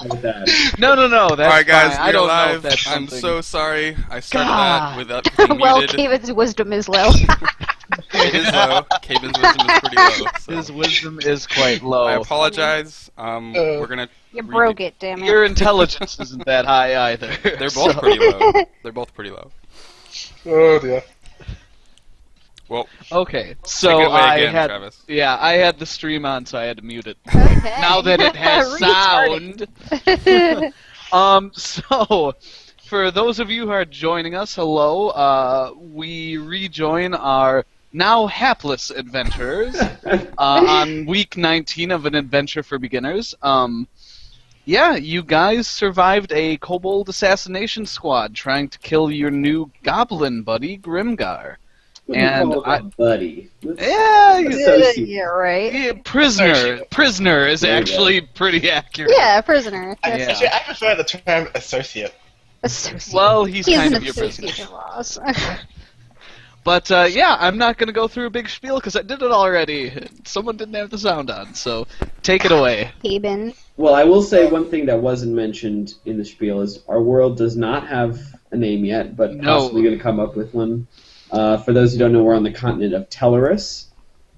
with that. No, that's All right, guys, fine. I we're don't know live. if that's I'm something. so sorry. I started God. that without being Well, muted. Caven's wisdom is low. It is low. Caven's wisdom is pretty low. So. His wisdom is quite low. I apologize. We're gonna. You broke it, damn it. Your intelligence isn't that high either. They're both pretty low. They're both pretty low. Oh dear. Well, Okay, take so it away I again, had Travis. I had the stream on, so I had to mute it. Okay. Now that it has sound. So for those of you who are joining us, hello. We rejoin our now hapless adventurers on week 19 of an adventure for beginners. Yeah, you guys survived a kobold assassination squad trying to kill your new goblin buddy, Grimgar. And buddy. Yeah, Yeah, right. yeah, prisoner is There you actually pretty accurate. Yeah, prisoner. Yeah. Actually, I prefer the term associate. Associate. Well, he's He's kind an of your prisoner. associate loss. But yeah, I'm not going to go through a big spiel because I did it already. Someone didn't have the sound on, so take it away. Caben. Well, I will say one thing that wasn't mentioned in the spiel is our world does not have a name yet, but No. possibly going to come up with one. For those who don't know, we're on the continent of Tellerus,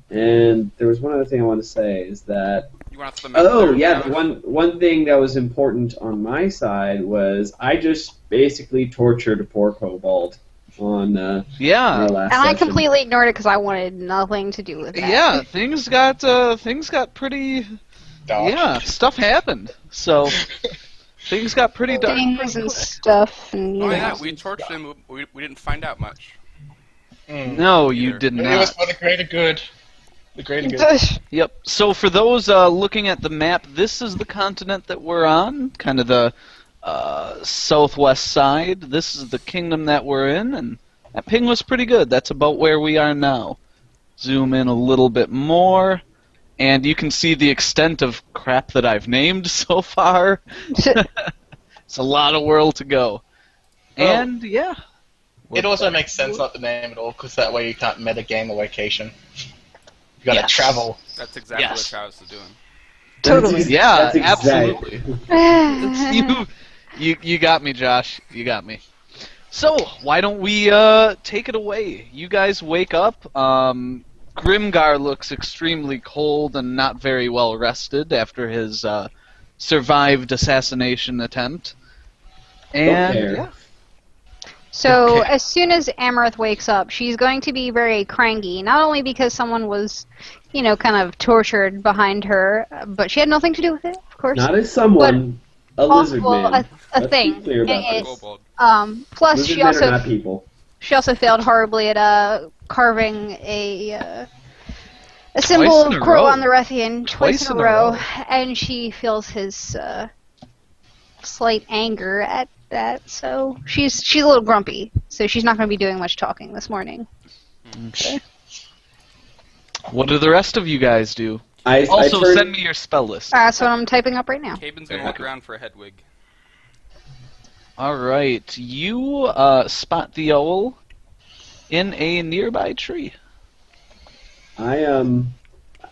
and there was one other thing I want to say is that You want to map oh there, yeah, Travis? one thing that was important on my side was I just basically tortured a poor kobold on our Yeah, last And I session. completely ignored it because I wanted nothing to do with that. yeah, things got pretty. Dark. Yeah, stuff happened. So things got pretty dark. Things pretty and quick. stuff and, you Oh know. yeah, we tortured him. We didn't find out much. No, you Either. did It was not. for the greater good. The greater good. Yep. So for those looking at the map, this is the continent that we're on, kind of the southwest side. This is the kingdom that we're in, and that ping was pretty good. That's about where we are now. Zoom in a little bit more, and you can see the extent of crap that I've named so far. It's a lot of world to go. And yeah. It also makes sense not to name it all, because that way you can't metagame a location. You gotta Yes. travel. That's exactly Yes. what Travis is doing. Totally. Yeah, That's absolutely. You got me, Josh. You got me. So, why don't we take it away? You guys wake up. Grimgar looks extremely cold and not very well rested after his survived assassination attempt. And care. yeah. So Okay. as soon as Amaranth wakes up, she's going to be very cranky, not only because someone was, kind of tortured behind her, but she had nothing to do with it, of course. Not as someone, a lizard Well, man. a Let's thing. be clear about It- this. Kobold. Plus, Lizard she men are also not people. failed horribly at carving a symbol Twice in of a Crow row. on the Rethian twice in a row, row. and she feels his slight anger at that. So she's a little grumpy. So she's not going to be doing much talking this morning. Okay. What do the rest of you guys do? I Also, turned- send me your spell list. That's what I'm typing up right now. Caben's gonna look around for a headwig. All right, you spot the owl in a nearby tree. I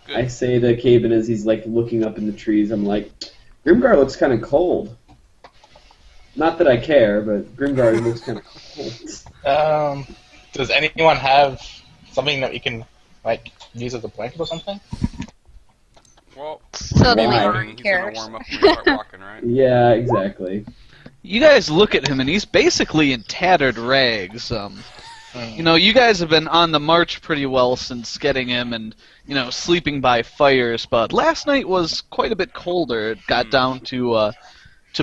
Good. say to Caven as he's like looking up in the trees, I'm like, Grimgar looks kind of cold. Not that I care, but Grimgar looks kind of cold. Does anyone have something that you can use as a blanket or something? Well, Suddenly, Why? Orin he's gonna cares. warm up when we start walking, right? Yeah, exactly. You guys look at him, and he's basically in tattered rags. You guys have been on the march pretty well since getting him, and sleeping by fires. But last night was quite a bit colder. It got down to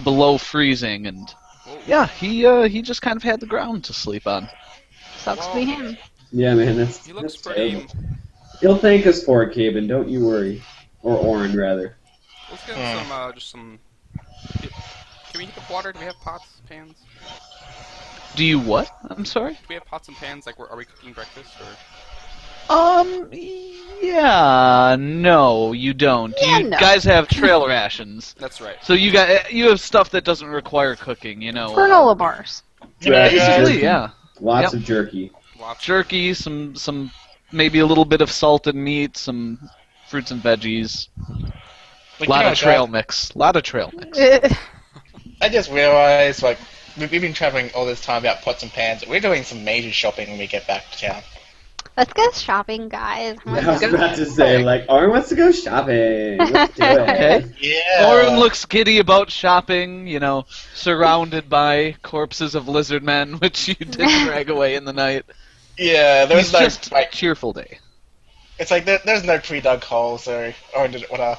below freezing, and yeah, he just kind of had the ground to sleep on. Sucks to be him. Yeah, man, that's He looks that's pretty. terrible. He'll thank us for it, Caven. Don't you worry. Or Orin, rather. Let's get some, just some. Can we heat up water? Do we have pots, pans? Do you what? I'm sorry. Do we have pots and pans? Are we cooking breakfast or? Yeah, no, you don't. Yeah, You no. guys have trail rations. That's right. So you have stuff that doesn't require cooking, Granola bars. Basically, Jerky. yeah. Lots Yep. of jerky. Lots. Jerky, some maybe a little bit of salted meat, some fruits and veggies. Like, Lot you know, of trail guys, mix. Lot of trail mix. I just realized, like, we've been traveling all this time about pots and pans. We're doing some major shopping when we get back to town. Let's go shopping, guys. Oh my I was God. about to say, like, Orin wants to go shopping. Let's do it. Okay. Yeah. Orin looks giddy about shopping, you know, surrounded by corpses of lizard men, which you did drag away in the night. Yeah, It's there's no, just a like, cheerful day. it's like there's no pre-dug hole, so Orin didn't want to,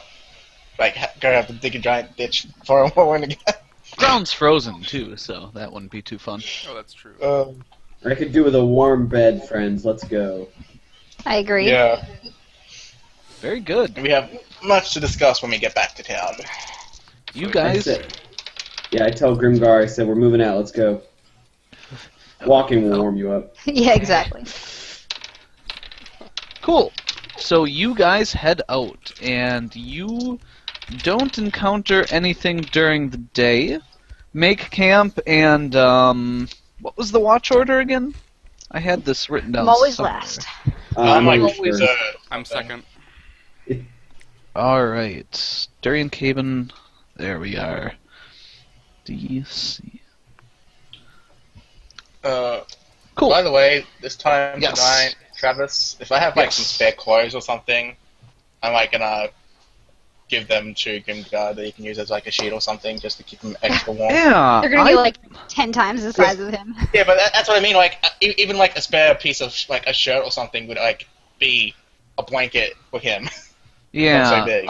like, go have to dig a giant ditch for him Orin again. Ground's frozen, too, so that wouldn't be too fun. Oh, that's true. I could do with a warm bed, friends. Let's go. I agree. Yeah, Very good. we have much to discuss when we get back to town. You I guys... said- yeah, I tell Grimgar, I said, we're moving out. Let's go. Walking will warm you up. Yeah, exactly. Cool. So you guys head out, and you don't encounter anything during the day. Make camp, and what was the watch order again? I had this written down. I'm always somewhere. last. I'm like always always first. I'm second. All right, Durian Caven. There we are. DC. Cool. By the way, this time Yes. tonight, Travis, if I have like some Yes. spare clothes or something, I'm like gonna give them to Grimgar that you can use as like a sheet or something just to keep them extra warm. Yeah. They're gonna be like 10 times the size of him. Yeah, but that's what I mean. Like even like a spare piece of like a shirt or something would like be a blanket for him. Yeah. so big.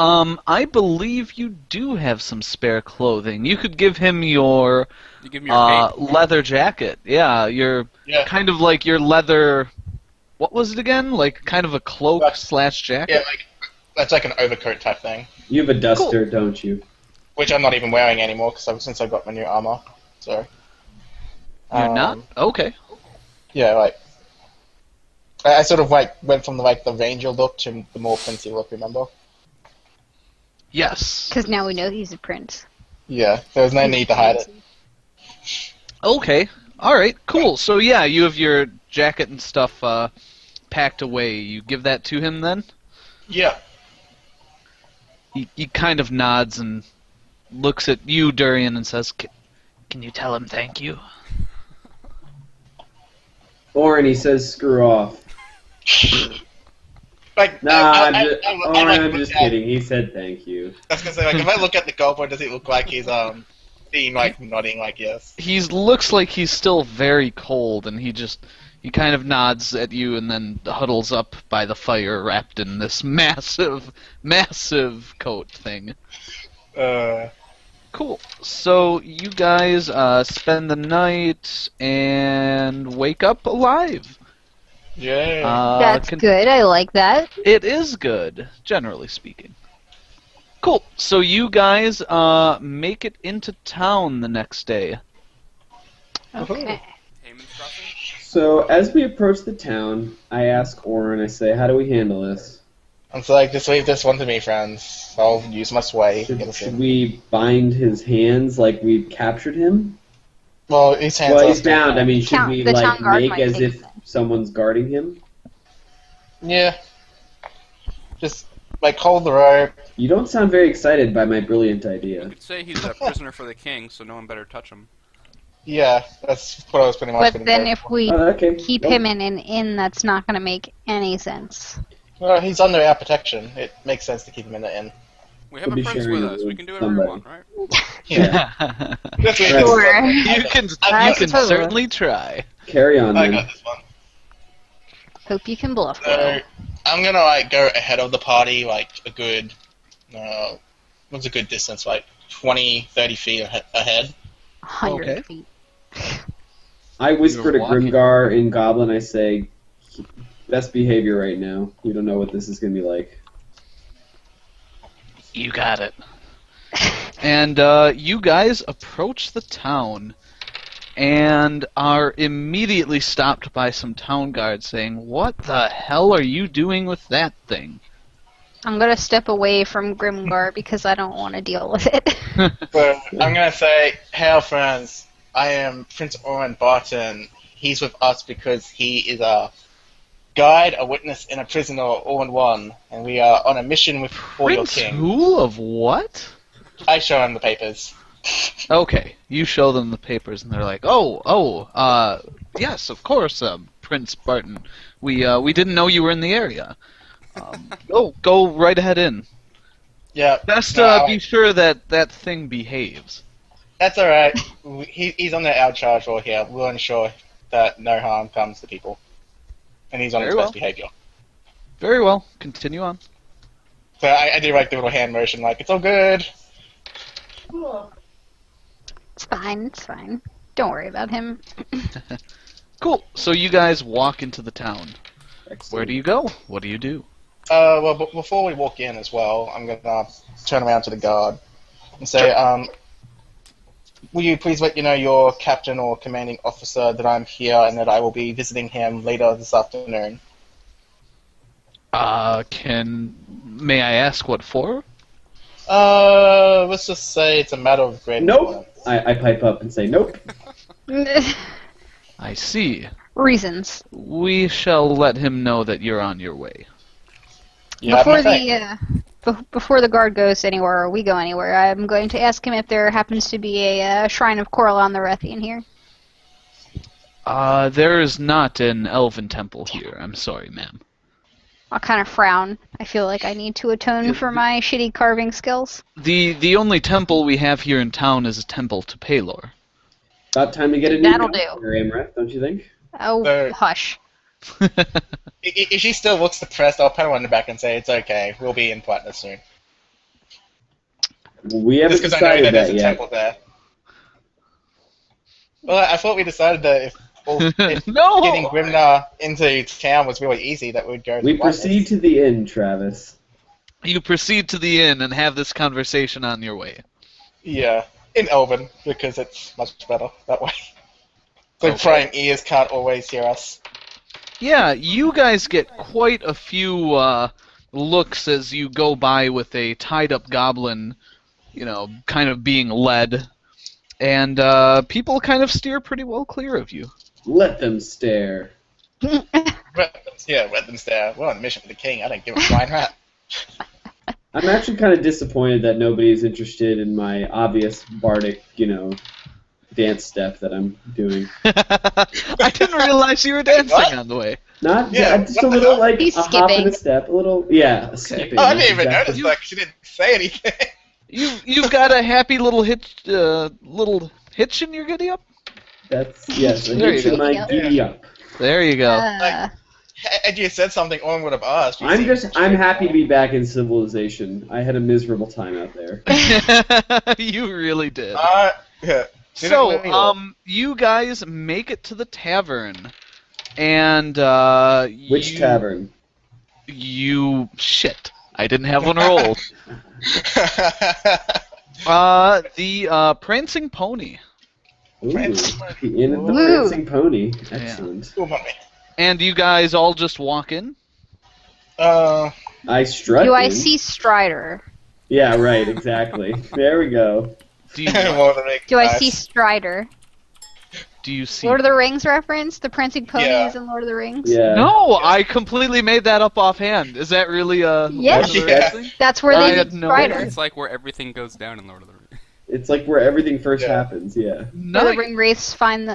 I believe you do have some spare clothing. You could give him your You give me your cape. leather jacket. Yeah, your Yeah. kind of like your leather. What was it again? Like kind of a cloak Right. slash jacket. Yeah, like that's like an overcoat type thing, You have a duster, don't you? which I'm not even wearing anymore since I got my new armor. So You're not? Okay. Yeah, like I sort of like went from the ranger look to the more princey look. Remember? Yes. Because now we know he's a prince. Yeah, there was no need to hide it. Okay. All right. Cool. So yeah, you have your jacket and stuff packed away. You give that to him then? Yeah. He kind of nods and looks at you, Durian, and says, "Can you tell him thank you?" Orin, he says, screw off. Like, Nah, I, Orin, like, I'm look just at- kidding. He said thank you. I was gonna say, like, if I look at the goblin, does it look like he's being like nodding like yes? He looks like he's still very cold, and he kind of nods at you and then huddles up by the fire wrapped in this massive, massive coat thing. Cool. So you guys spend the night and wake up alive. Yeah. That's Con- good. I like that. It is good, generally speaking. Cool. So you guys make it into town the next day. Okay. Haman's Crossing? So, as we approach the town, I ask Orin, I say, how do we handle this? I'm so like, just leave this one to me, friends. I'll use my sway. to get us Should in. we bind his hands like we captured him? Well, his hands Well, are he's bound. I mean, should Town- we the like town guard make might as take if him. someone's guarding him? Yeah. Just like hold the rope. You don't sound very excited by my brilliant You idea. could say he's a prisoner for the king, so no one better touch him. Yeah, that's what I was pretty much. But gonna then go if for. we Oh, okay. keep Well, him in an inn, that's not going to make any sense. Well, he's under our protection. It makes sense to keep him in the inn. We have We'll be a prince sharing with it us. We with can do whatever we somebody. want, right? Yeah. Just leave Right. this Sure. one. You can I certainly suppose. try. Carry on I then. got this one. Hope you can bluff. So I'm gonna like go ahead of the party, like a good, what's a good distance? Like 20, 30 feet ahead. 100 Okay. feet. I whisper You're to walking. Grimgar in Goblin, I say, best behavior right now. We don't know what this is going to be like. You got it. And you guys approach the town and are immediately stopped by some town guards saying, "What the hell are you doing with that thing?" I'm going to step away from Grimgar because I don't want to deal with it. So I'm gonna say, "Hail, friends! I am Prince Orin Barton. He's with us because he is guide, a witness, and a prisoner all in one, and we are on a mission for your Prince king. who of what? I show him the papers. Okay, you show them the papers, and they're like, yes, of course, Prince Barton. We didn't know you were in the area. Go right ahead in. Yeah. Best no, be sure that thing behaves. That's alright. He's on our charge role here. We'll ensure that no harm comes to people. And he's on his Very best well. behavior. Very well. Continue on. So I do like the little hand motion, like, it's all good. It's fine. It's fine. Don't worry about him. Cool. So you guys walk into the town. Excellent. Where do you go? What do you do? Well, before we walk in as well, I'm gonna turn around to the guard and say, will you please let your captain or commanding officer that I'm here and that I will be visiting him later this afternoon? May I ask what for? Let's just say it's a matter of great Nope. importance. I pipe up and say nope. I see. Reasons. We shall let him know that you're on your way. You have Before my thanks. before the guard goes anywhere or we go anywhere, I'm going to ask him if there happens to be a shrine of Coralon the Rethian here. There is not an elven temple here. I'm sorry, ma'am. I'll kind of frown. I feel like I need to atone for my shitty carving skills. The only temple we have here in town is a temple to Palor. About time to get a new That'll gun do. for Amreth, don't you think? Oh, There- hush. If she still looks depressed, I'll pat her on the back and say, it's okay, we'll be in partners soon. We haven't Just because I know decided that there's that a yet. temple there. Well, I thought we decided that if No! getting Grimnar into town was really easy, that we'd go to We partners. proceed to the inn, Travis. You proceed to the inn and have this conversation on your way. Yeah, in Elven, because it's much better that way. So Okay. prying ears can't always hear us. Yeah, you guys get quite a few looks as you go by with a tied-up goblin, kind of being led, and people kind of steer pretty well clear of you. Let them stare. Let them stare. We're on a mission for the king. I don't give a flying rat. I'm actually kind of disappointed that nobody's interested in my obvious bardic, dance step that I'm doing. I didn't realize you were dancing What? on the way. Not Yeah, just what a the little hell? like He's a hop and skipping. a step, a little skipping. Oh, I that's didn't even exactly- notice, like, she didn't say anything. You've got a happy little hitch in your giddy up. That's yes, a There you hitch in go. my giddy up. There you go. Had you said something, Owen would have asked. You seemed I'm happy to be back in civilization. I had a miserable time out there. You really did. Yeah. So, you guys make it to the tavern, and Which tavern? Shit. I didn't have one rolled. The Prancing Pony. Ooh, Prancing the inn of the Ooh. Prancing Pony. Excellent. Cool, mommy. And you guys all just walk in? I strut. Do I in. see Strider? Yeah, right. Exactly. There we go. Do you Do I see Strider? see? Lord of the Rings reference? The Prancing Ponies Yeah. in Lord of the Rings? Yeah. No, I completely made that up offhand. Is that really a Yes. Lord of the Yeah. Rings thing? That's where I they had meet no Strider. idea. It's like where everything goes down in Lord of the Rings. It's like where everything first Yeah. happens. Yeah. Where the Nice. ring wraiths find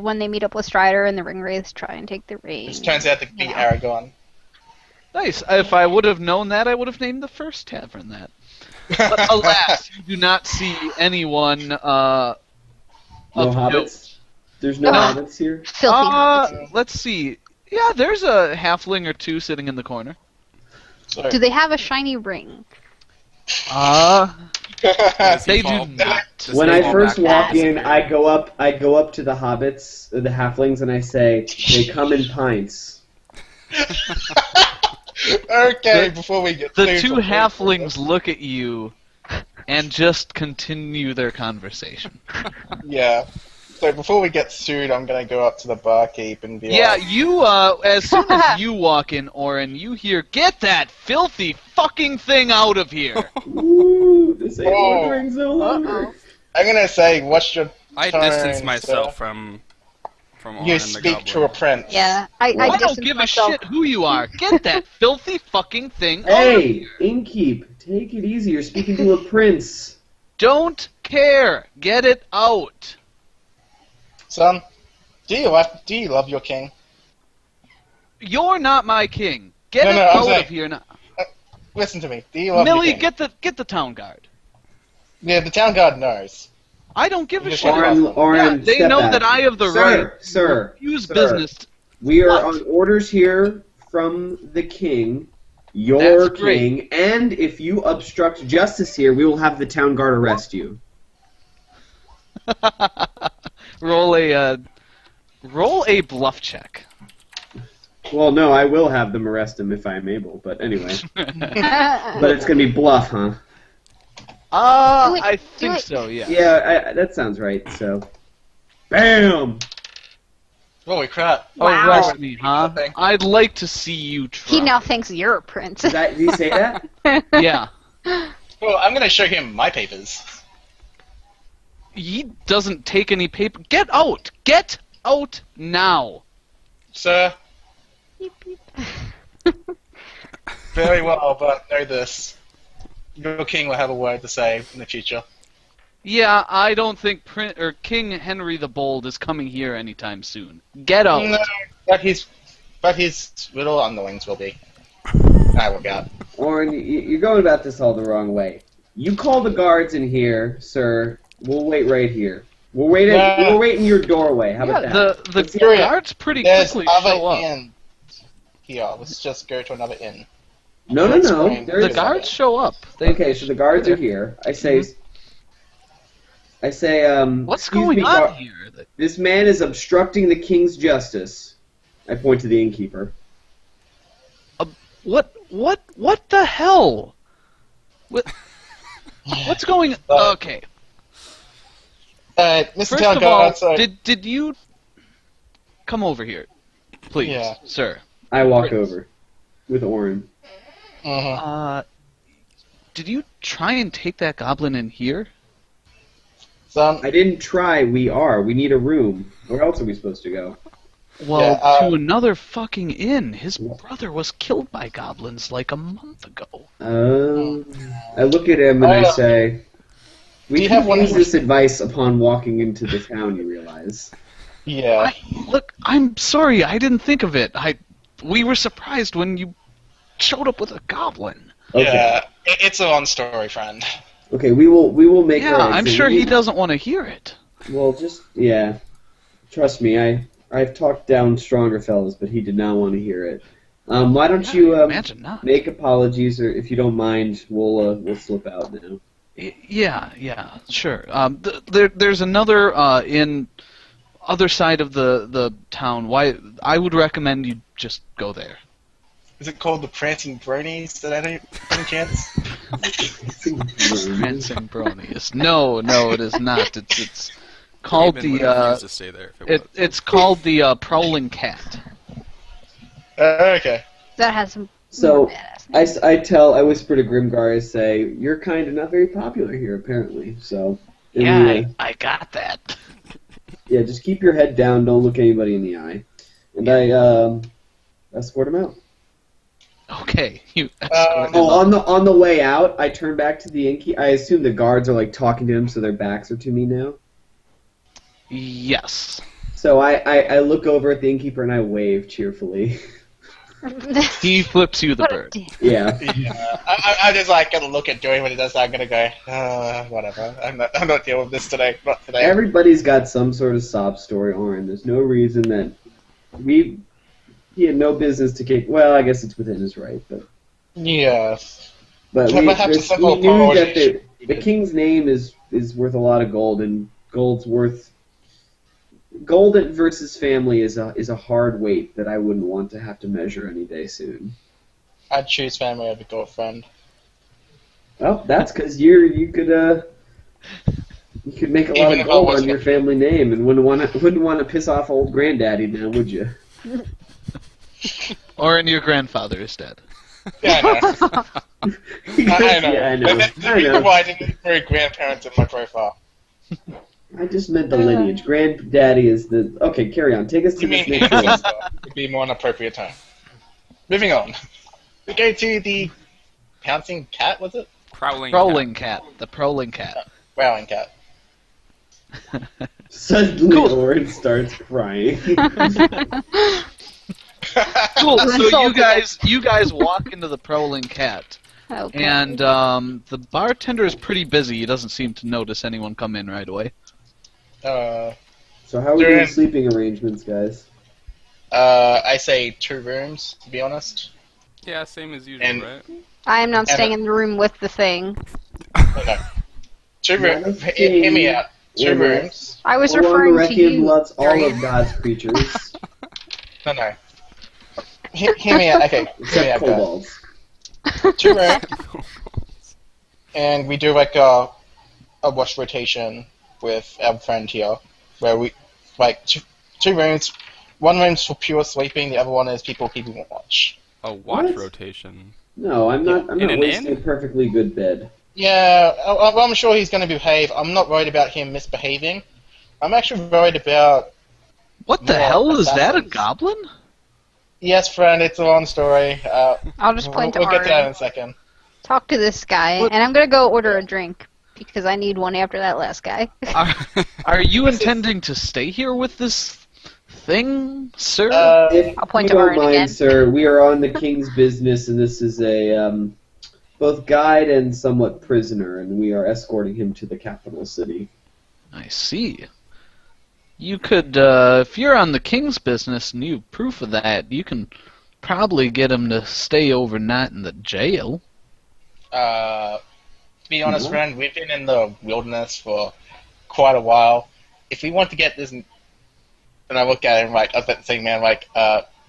when they meet up with Strider and the ring wraiths try and take the ring. Which turns out to be Yeah. Aragorn. Nice. If I would have known that, I would have named the first tavern that. But alas, you do not see anyone No of note. hobbits. There's no No. hobbits here. Filthy hobbits. Let's see. Yeah, there's a halfling or two sitting in the corner. So, Do they have a shiny ring? Does he They do fall- not. does When he I fall first back walk to in, the I go up to the hobbits, the halflings, and I say, "They come in pints." okay, The- before we get The too two complicated. halflings look at you and just continue their conversation. Yeah. So before we get sued, I'm gonna go up to the barkeep and be Yeah, like, you, as soon as you walk in, Orin, you hear, "Get that filthy fucking thing out of here!" Ooh, this ain't Lord of the Whoa. Rings no longer. I'm gonna say, what's your I turn, distance sir? myself from from Orin You and the speak Goblin. to a prince. Yeah, I I don't distanced give a myself. shit who you are. Get that filthy fucking thing out of Hey, here. Innkeep, take it easy. You're speaking to a prince. Don't care. Get it out. Son, do you love your king? You're not my king. Get No, it no, I'm out saying- of here now. Listen to me. Do you love Millie, your king? get the town guard. Yeah, the town guard knows. I don't give a Just shit. Orin- Orin, Yeah, they step know back. that I have the Sir, right to sir, refuse sir. business. We are What? on orders here from the king, your That's great. king, and if you obstruct justice here, we will have the town guard arrest you. roll a bluff check. Well, no, I will have them arrest him if I'm able, but anyway. But it's gonna be bluff, huh? Do it, I do think it. so. Yeah. Yeah, that sounds right, so. BAM! Holy crap. Wow. Arrest me, huh? Nothing. I'd like to see you try. He now thinks you're a prince. Did he say that? Yeah. Well, I'm going to show him my papers. He doesn't take any paper. Get out! Get out now! Sir, very well, but know this. Your king will have a word to say in the future. Yeah, I don't think King Henry the Bold is coming here anytime soon. Get out! No, but his little underlings will be. I will out. Orin, you're going about this all the wrong way. You call the guards in here, sir. We'll wait right here. We'll wait in your doorway. How about Yeah, that? the hear it. guards pretty There's quickly other show up. inns here. Let's just go to another inn. No. That's There fine. The is- guards show up. Okay, so the guards are here. I say, What's excuse going me, on guard- here? This man is obstructing the king's justice. I point to the innkeeper. What the hell? What's going? Okay. Mr. First Town of all, Guard, so did you come over here, please, Yeah. sir? I walk Prince. over with Orin. Did you try and take that goblin in here? son, I didn't try. We are. We need a room. Where else are we supposed to go? Well, Yeah, to another fucking inn. His brother was killed by goblins like a month ago. I look at him and I Oh. say, Do "We you can have one use of- this advice upon walking into the town." You realize? yeah. Look, I'm sorry, I didn't think of it. We were surprised when you showed up with a goblin. Okay. Yeah, it's a long story, friend. Okay. We will make. Yeah, our I'm exit. sure he doesn't want to hear it. Well, just yeah. Trust me, I've talked down stronger fellas, but he did not want to hear it. Why don't you Imagine not. make apologies, or if you don't mind, we'll slip out now. Yeah, sure. There's another in other side of the town. Why? I would recommend you just go there. Is it called the Prancing Bronies? Did I know any chance? Prancing bronies. No, it is not. It's called Even would refuse to stay there if it was. it's called the Prowling Cat. Okay. That has some So badass names. I whisper to Grimgar, I say, "You're kind of not very popular here, apparently." So and Yeah, we, I got that. yeah, just keep your head down, don't look anybody in the eye, and I escort him out. Okay, you escort him Oh, up. on the way out, I turn back to the innkeeper. I assume the guards are like talking to him, so their backs are to me now. Yes. So I look over at the innkeeper and I wave cheerfully. He flips you the What a bird. dick. Yeah. Yeah, I just like gonna look at Joey when he does that. I'm gonna go, whatever. I'm not dealing with this today. Not today. Everybody's got some sort of sob story, Orin. There's no reason that he had no business to kick. Well, I guess it's within his right, but Yes. but Perhaps a simple we knew that apology. the king's name is worth a lot of gold, and gold versus family is a hard weight that I wouldn't want to have to measure any day soon. I'd choose family over girlfriend. Well, that's because you could make a lot Even of if I gold on wasn't- your family name, and wouldn't want to piss off old granddaddy now, would you? Or your grandfather is dead. Yeah, I know. I know. Yeah, I know. The reason why I didn't include grandparents in my profile. I just meant the lineage. Granddaddy is the... Okay, carry on. Take us to You this mean next one. would be more an appropriate time. Moving on. We go to the pouncing cat, was it? Prowling cat. The prowling cat. Wowing cat. Suddenly, Cool. Orin starts crying. Cool. So Insulted. you guys walk into the prowling cat, Okay. and the bartender is pretty busy. He doesn't seem to notice anyone come in right away. Uh, So how are we They're doing in- sleeping arrangements, guys? I say 2 rooms, to be honest. Yeah, same as usual, And- right? I am not staying in the room with the thing. Okay. 2 Not rooms. a Hear me out. 2 Yeah, rooms. I was Along the referring to Requiem you. loves all Darian. of God's creatures, No. Hear me out. Okay. Hear me except out, guys. kobolds. 2 rooms. And we do like a watch rotation with our friend here, where we like two rooms. One room's for pure sleeping. The other one is people keeping watch. A watch What? rotation. No, I'm not In an wasting inn? a perfectly good bed. Yeah, I'm sure he's going to behave. I'm not worried about him misbehaving. I'm actually worried about. What the More hell is that? A assassins. goblin? Yes, friend, it's a long story. I'll just We'll point to get to that in Aaron. a second. Talk to this guy, What- and I'm gonna go order a drink because I need one after that last guy. Are you intending to stay here with this thing, sir? If I'll point you to don't Orin mind, again. sir, we are on the king's business, and this is a both guide and somewhat prisoner, and we are escorting him to the capital city. I see. You could, if you're on the king's business and you have proof of that, you can probably get him to stay overnight in the jail. To be honest, Mhm. friend, we've been in the wilderness for quite a while. If we want to get this, and I look at him like, I was about to say, man, like,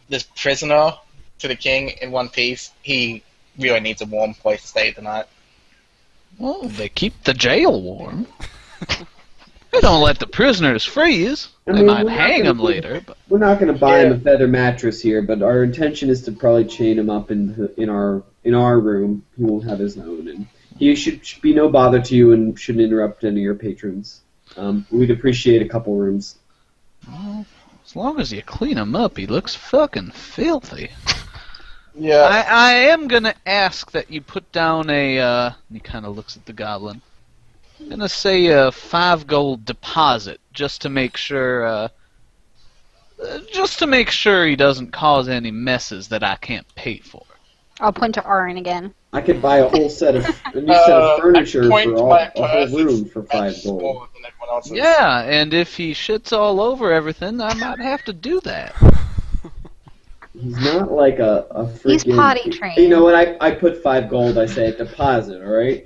this prisoner to the king in one piece, he really needs a warm place to stay tonight. Well, they keep the jail warm. They don't let the prisoners freeze. I They mean, might we're not hang gonna them do- later, but We're not going to buy him Yeah. a feather mattress here, but our intention is to probably chain him up in our room. He won't have his own, and he should be no bother to you and shouldn't interrupt any of your patrons. We'd appreciate a couple rooms. well, as long as you clean him up, he looks fucking filthy. Yeah. I am gonna ask that you put down a, he kinda looks at the goblin. I'm gonna say a 5 gold deposit, just to make sure he doesn't cause any messes that I can't pay for. I'll point to Aaron again. I could buy a new set of furniture I point for to a my whole purse, room it's for much 5 gold. smaller than everyone else's. Yeah, and if he shits all over everything, I might have to do that. He's not like a freaking... He's potty trained. You know what? I put 5 gold. I say a deposit. All right.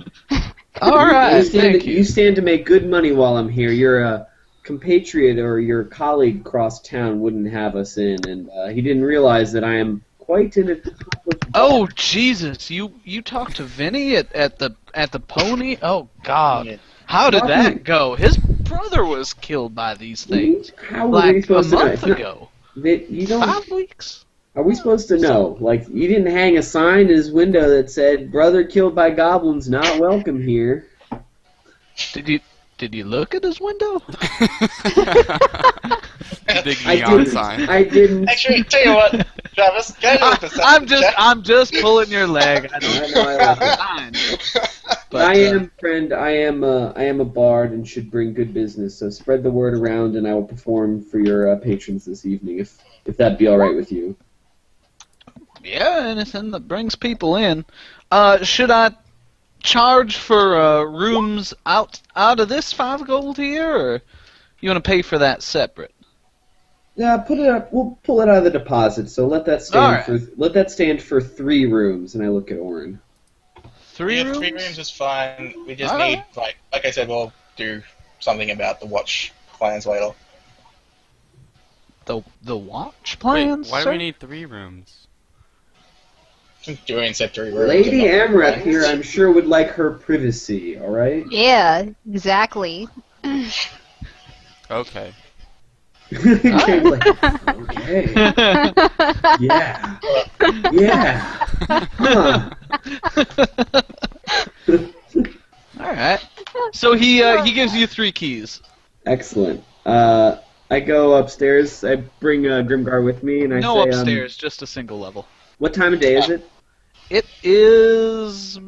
Alright, thank You you. stand to make good money while I'm here. Your compatriot or your colleague across town wouldn't have us in, and he didn't realize that I am quite an accomplished... Oh Jesus! You talked to Vinny at the pony? Oh God! Yeah. How did that go? His brother was killed by these things How are we like a supposed to know? month It's not- ago. You don't... 5 weeks. Are we supposed to know? Like, you didn't hang a sign in his window that said, "Brother killed by goblins, not welcome here." Did you look at his window? Big I neon didn't. sign. I didn't. Actually, tell you what, Travis, go to the perception check. I'm just pulling your leg. I I know, I like it. fine. But, I am, friend. I am a bard and should bring good business. So spread the word around, and I will perform for your patrons this evening, if that'd be all right with you. Yeah, anything that brings people in. Should I charge for rooms out of this 5 gold here, or you want to pay for that separate? Yeah, put it up. We'll pull it out of the deposit. So let that stand for 3 rooms. And I look at Orin. 3 rooms? 3 rooms is fine. We just Alright. need, like I said, we'll do something about the watch plans later. The watch Wait, plans? why do sir? we need 3 rooms? Doing said 3 rooms. Lady and not Amreth plans. here, I'm sure, would like her privacy. All right. Yeah, exactly. Okay. Kane's like, okay. Yeah. Yeah. Huh. All right. So he gives you 3 keys. Excellent. I go upstairs. I bring Grimgar with me, and I No say, upstairs, just a single level. what time of day is it? It is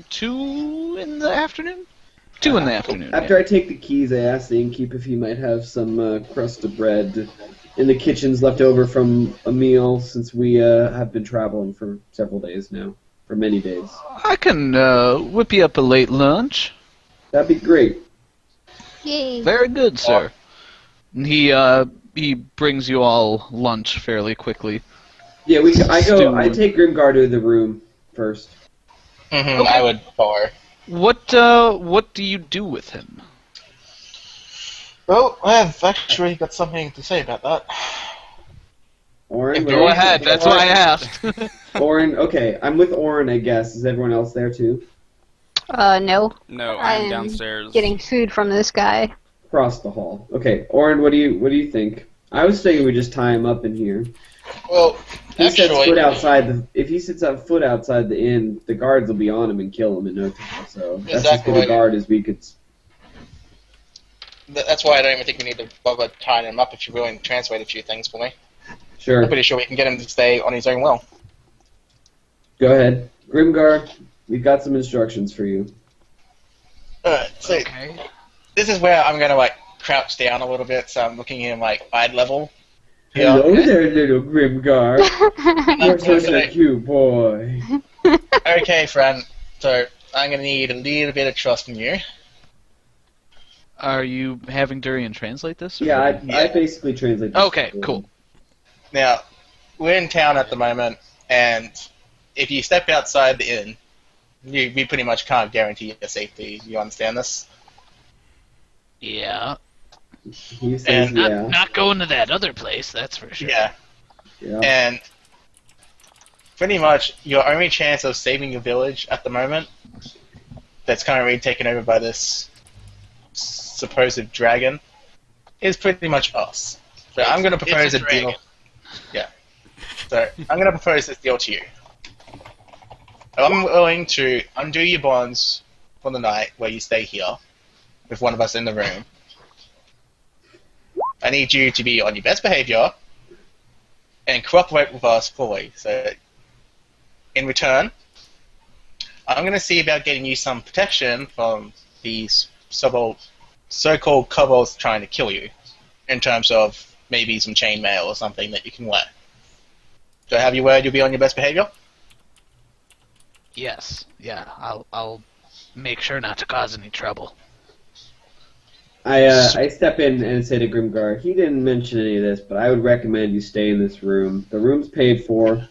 2 in the afternoon? 2 in the afternoon. After I take the keys, I ask the innkeep if he might have some crust of bread in the kitchens left over from a meal, since we have been traveling for several days now, for many days. I can whip you up a late lunch. That'd be great. Yay. Very good, sir. And he brings you all lunch fairly quickly. Yeah, I Stew. take Grimgar to the room first. Mm-hmm, Okay. I would follow. What do you do with him? Well, I've actually got something to say about that. Oren, Go what do you ahead, think? that's why I asked. Oren, okay, I'm with Oren, I guess. Is everyone else there too? No. No, I I'm am downstairs. Getting food from this guy. Across the hall. Okay, Oren, what do you think? I was thinking we just tie him up in here. Well, He sets actually, foot outside if he sets up foot outside the inn, the guards will be on him and kill him in no time. So that's as good a Exactly. guard as we could. that's why I don't even think we need to bother tying him up if you're willing to translate a few things for me. Sure. I'm pretty sure we can get him to stay on his own will. Go ahead, Grimgar. We've got some instructions for you. Alright, so Okay. this is where I'm gonna crouch down a little bit, so I'm looking at him eye level. Hello okay. there, little Grimgar. You're such a cute boy. Okay, friend. So I'm gonna need a little bit of trust from you. Are you having Durian translate this? or- Yeah, I basically translate. This Okay, for cool. him. Now, we're in town at the moment, and if you step outside the inn, we pretty much can't guarantee your safety. You understand this? Yeah. He says, And yeah, Not going to that other place, that's for sure. Yeah. yeah. And pretty much your only chance of saving your village at the moment, that's currently taken over by this supposed dragon, is pretty much us. So I'm going to propose It's a a deal. dragon. Yeah. So I'm going to propose this deal to you. I'm willing to undo your bonds for the night where you stay here with one of us in the room. I need you to be on your best behavior and cooperate with us fully. So, in return, I'm going to see about getting you some protection from these so-called kobolds trying to kill you, in terms of maybe some chainmail or something that you can wear. Do I have your word you'll be on your best behavior? Yes. Yeah. I'll make sure not to cause any trouble. I step in and say to Grimgar, he didn't mention any of this, but I would recommend you stay in this room. The room's paid for.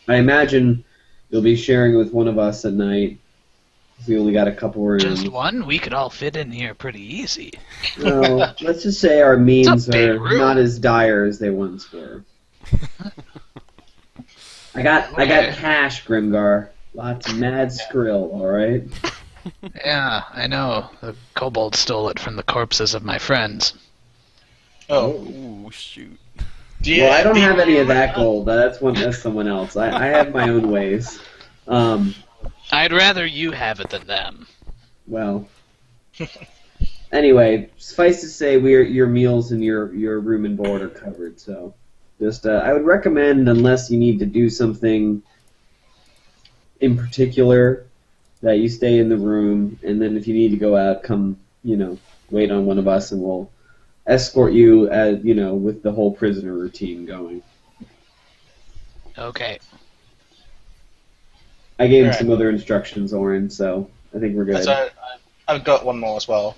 I imagine you'll be sharing with one of us at night. We only got a couple rooms. Just one? We could all fit in here pretty easy. Well, let's just say our means It's a big are room. not as dire as they once were. I got Okay. cash, Grimgar. Lots of mad skrill, alright? Yeah, I know. The kobold stole it from the corpses of my friends. Oh. Ooh, shoot. Well, I don't have any of that gold. That's someone else. I have my own ways. I'd rather you have it than them. Well. Anyway, suffice to say, your meals and your room and board are covered. So, just I would recommend, unless you need to do something in particular, that you stay in the room, and then if you need to go out, come, wait on one of us, and we'll escort you, with the whole prisoner routine going. Okay. I gave him Alright. some other instructions, Oren, so I think we're good. So I've got one more as well.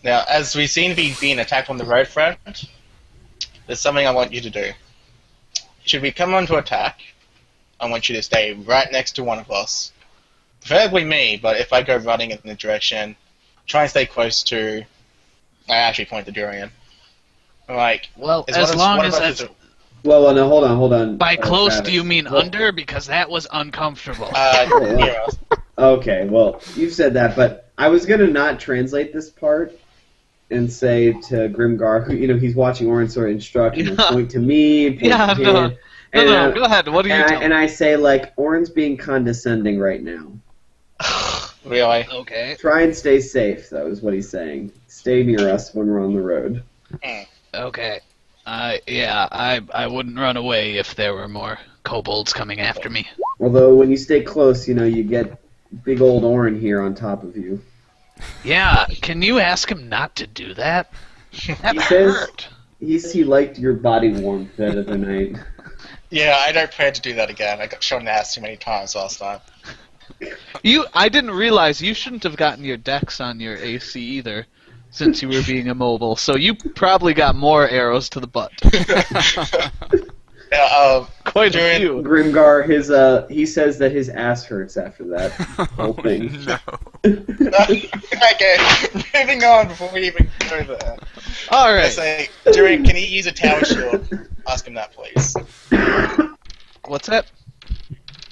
Now, as we seem to be being attacked on the road front, there's something I want you to do. Should we come on to attack, I want you to stay right next to one of us. Preferably me, but if I go running in the direction, try and stay close to... I actually point to Durian. Well, is as one of- long one as of us that's... is Well, no, hold on. By close, Travis. do you mean Well, under? Because that was uncomfortable. near us. Okay, well, you've said that, but I was gonna not translate this part and say to Grimgar, who, he's watching Oren sort of instruct, and Yeah. point to me, point Yeah, to no. him, No, and, no, go ahead. What are you and, doing? and I say, Oren's being condescending right now. Really? Okay. Try and stay safe, though, is what he's saying. Stay near us when we're on the road. Okay. I wouldn't run away if there were more kobolds coming after me. Although, when you stay close, you get big old Orin here on top of you. Yeah, can you ask him not to do that? That He says hurt. he liked your body warmth that other night. Yeah, I don't plan to do that again. I got shot in the ass too many times last time. I didn't realize you shouldn't have gotten your dex on your AC either, since you were being immobile. So you probably got more arrows to the butt. Yeah, Quite a During- few. Grimgar, he says that his ass hurts after that whole thing. No. okay, moving on before we even go there. All I right. say, Durin, can he use a tower shield? Ask him that, please. What's that?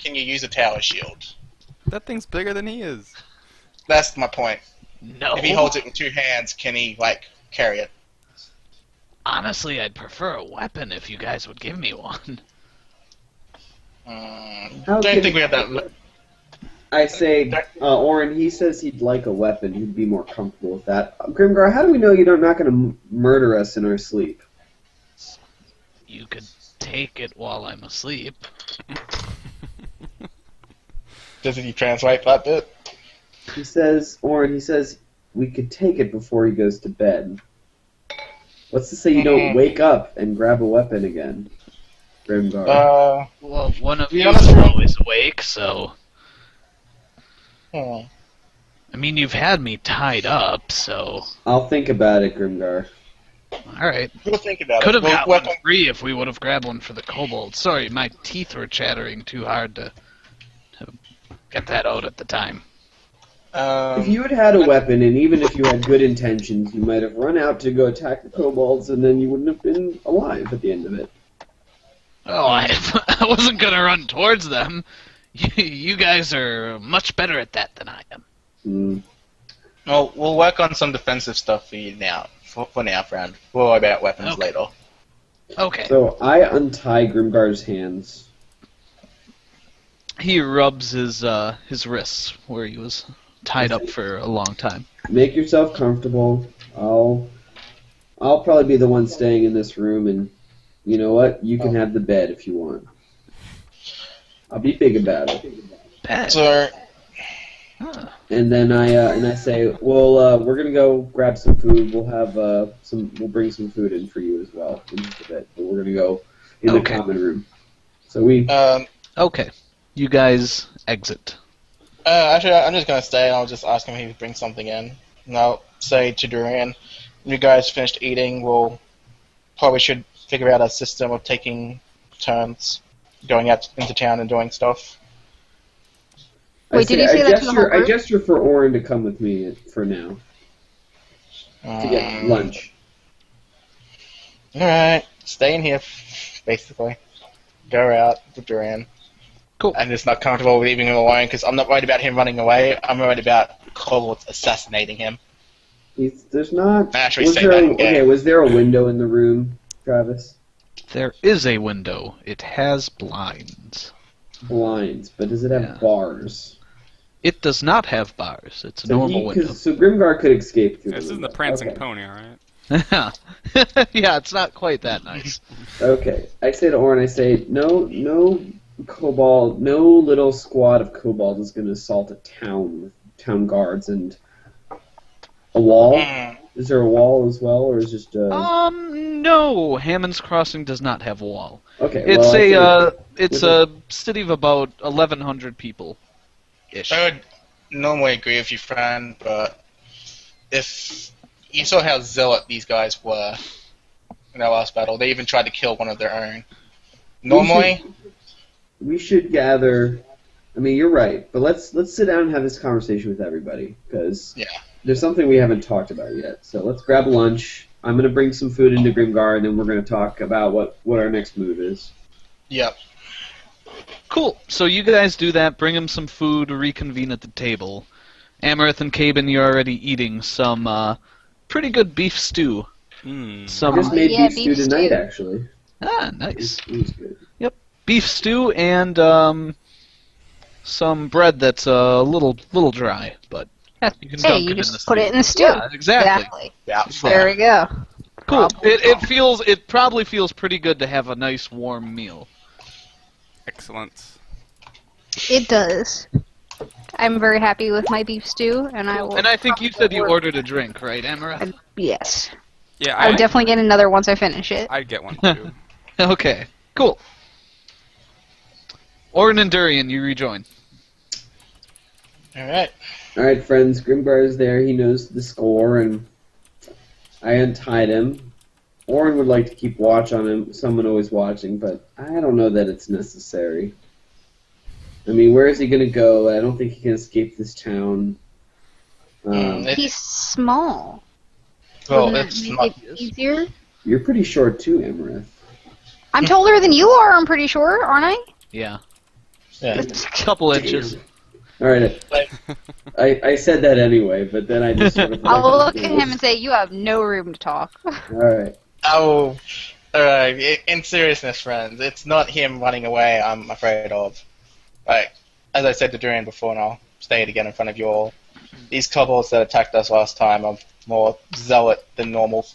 Can you use a tower shield? That thing's bigger than he is. That's my point. No. If he holds it with two hands, can he, carry it? Honestly, I'd prefer a weapon if you guys would give me one. How Don't can- think we have that. I say, Orin, he says he'd like a weapon. He'd be more comfortable with that. Grimgar, how do we know you're not going to murder us in our sleep? You could take it while I'm asleep. Doesn't he translate that bit? Orin, he says we could take it before he goes to bed. What's to say you don't wake up and grab a weapon again, Grimgar? Well, one of be you honest is with you- always awake, so... Hmm. I mean, you've had me tied up, so... I'll think about it, Grimgar. Alright. We'll think about Could it. have got We'll- one free if we would have grabbed one for the kobold. Sorry, my teeth were chattering too hard to get that out at the time. If you had had a weapon, and even if you had good intentions, you might have run out to go attack the kobolds, and then you wouldn't have been alive at the end of it. Oh, I wasn't gonna run towards them. You guys are much better at that than I am. Mm. Well, we'll work on some defensive stuff for you now. For now, friend. We'll worry about weapons Okay. later. Okay. So I untie Grimgar's hands. He rubs his wrists where he was tied up for a long time. Make yourself comfortable. I'll probably be the one staying in this room, and you know what? You can have the bed if you want. I'll be big about it. Bad. So, Huh. And then I say, well, we're gonna go grab some food. We'll have we'll bring some food in for you as well in just a bit. But we're gonna go in Okay. the common room. So we. Okay. You guys exit. actually, I'm just gonna stay and I'll just ask him if he can bring something in. And I'll say to Duran, when you guys finished eating, we'll probably should figure out a system of taking turns going out into town and doing stuff. Wait, did you say that to the whole I group? gesture for Orin to come with me for now to get lunch. Alright, staying here, basically. Go out with Duran. Cool. I'm just not comfortable leaving him alone because I'm not worried about him running away. I'm worried about kobolds assassinating him. There's not. I actually Was say there that a, in game. okay, was there a window in the room, Travis? There is a window. It has blinds. Blinds, but does it have Yeah. bars? It does not have bars. It's a normal window. So Grimgar could escape through This the isn't window. the prancing Okay. pony, alright? Yeah, it's not quite that nice. Okay, I say to Orin, I say, no kobold, no little squad of kobolds is going to assault a town with town guards and a wall. Is there a wall as well, or is it just No. Hammond's Crossing does not have a wall. okay? It's well, it's a city of about 1,100 people. Ish. I would normally agree with you, friend, but if you saw how zealot these guys were in our last battle, they even tried to kill one of their own. Normally, we should gather. I mean, you're right, but let's sit down and have this conversation with everybody because yeah. there's something we haven't talked about yet. So let's grab lunch. I'm going to bring some food into Grimgar, and then we're going to talk about what our next move is. Yep. Cool. So you guys do that. Bring him some food. Reconvene at the table. Amaranth and Caben, you're already eating some pretty good beef stew. Hmm. I Some just made Yeah, beef stew beef tonight, stew. actually. nice. It was good. Beef stew and some bread that's a little dry, but you can Hey, dunk you it in the just put it stew. in the stew. Yeah, exactly. Yeah. There we go. Cool. Problem It probably feels pretty good to have a nice warm meal. Excellent. It does. I'm very happy with my beef stew, and I will. And I think you said you probably- ordered a drink, right, Amara? Yes. Yeah, I would definitely get another once I finish it. I'd get one too. Okay, cool. Orin and Durian, you rejoin. Alright. Alright, friends, Grimgar is there. He knows the score, and I untied him. Orin would like to keep watch on him, someone always watching, but I don't know that it's necessary. I mean, where is he going to go? I don't think he can escape this town. He's small. Well, Wouldn't it's that not. make it easier? You're pretty short too, Emerith. I'm taller than you are, I'm pretty sure, aren't I? Yeah, Yeah. a couple inches. Alright, I said that anyway, but then I just sort of... I'll look at him and say, you have no room to talk. Alright. Oh, alright. In seriousness, friends, it's not him running away I'm afraid of. Like, as I said to Durian before, and I'll say it again in front of you all, these kobolds that attacked us last time are more zealot than normal.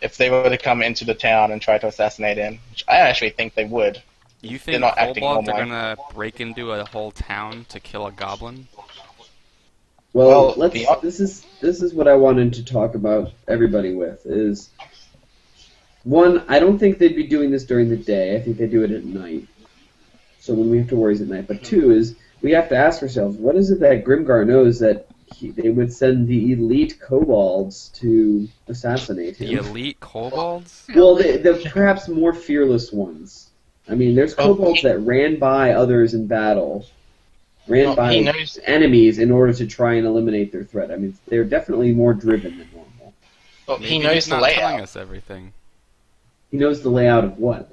If they were to come into the town and try to assassinate him, which I actually think they would. You They're think not acting kobolds are normally. gonna break into a whole town to kill a goblin? Well, Well, this is what I wanted to talk about everybody with, is... One, I don't think they'd be doing this during the day. I think they do it at night. So when we have to worry is at night. But two is, we have to ask ourselves, what is it that Grimgar knows that they would send the elite kobolds to assassinate The him? elite kobolds? Well, the perhaps more fearless ones. I mean, there's kobolds that ran by others in battle, ran Well, by he knows- enemies in order to try and eliminate their threat. I mean, they're definitely more driven than normal. Well, Maybe he knows he's the not telling layout us everything. He knows the layout of what?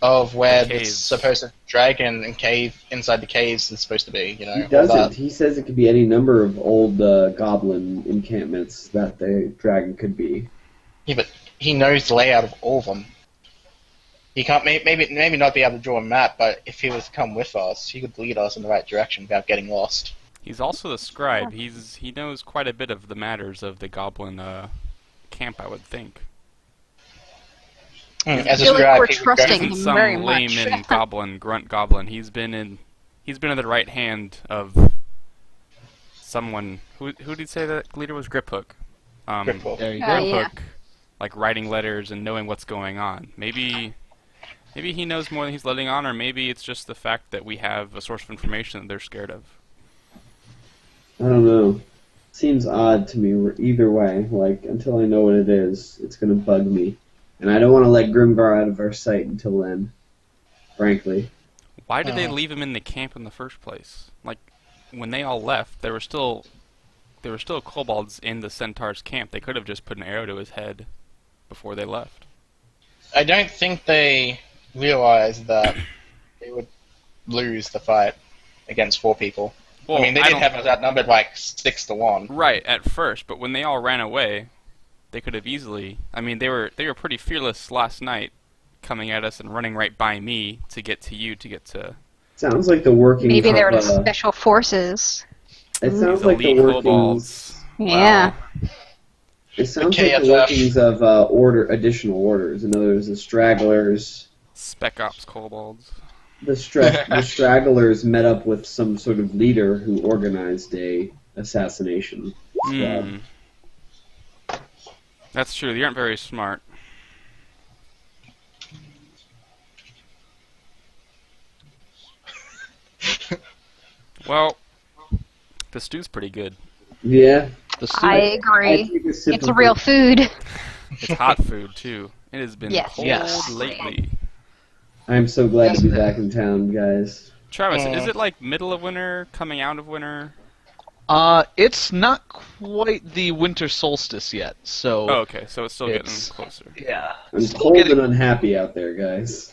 of where The the caves. supposed dragon and cave inside the caves is supposed to be. You know, He all doesn't. that. He says it could be any number of old goblin encampments that the dragon could be. Yeah, but he knows the layout of all of them. He can't maybe not be able to draw a map, but if he was to come with us, he could lead us in the right direction without getting lost. He's also the scribe. He knows quite a bit of the matters of the goblin camp, I would think. As a feel like scribe, we're he would go- trusting Isn't him some very much. layman goblin, grunt goblin. He's been in the right hand of someone. Who did he say that leader was? Griphook. Griphook. There you go. Yeah. Griphook, like writing letters and knowing what's going on. Maybe he knows more than he's letting on, or maybe it's just the fact that we have a source of information that they're scared of. I don't know. Seems odd to me either way. Like, until I know what it is, it's going to bug me. And I don't want to let Grimgar out of our sight until then, frankly. Why did they leave him in the camp in the first place? Like, when they all left, there were still kobolds in the centaur's camp. They could have just put an arrow to his head before they left. I don't think they realized that they would lose the fight against 4 people. Well, I mean, they did don't- have us outnumbered like 6-1. Right, at first, but when they all ran away, they could have easily... I mean, they were pretty fearless last night, coming at us and running right by me to get to you, to get to... Sounds like the workings Maybe they were of, special forces. it sounds these like the elite workings... kobolds. Yeah. It sounds The like the KFF. workings of additional orders. In other words, the stragglers... Spec Ops kobolds. The stragglers met up with some sort of leader who organized a assassination squad. Hmm. That's true, they aren't very smart. Well, the stew's pretty good. Yeah. The I soup. agree. take a sip It's of real it. food. It's hot food, too. It has been Yes. cold Yes. lately. I'm so glad to be back in town, guys. Travis, Yeah. is it like middle of winter, coming out of winter? It's not quite the winter solstice yet, so... Oh, okay, so it's still It's- getting closer. Yeah. I'm Still cold getting- and unhappy out there, guys.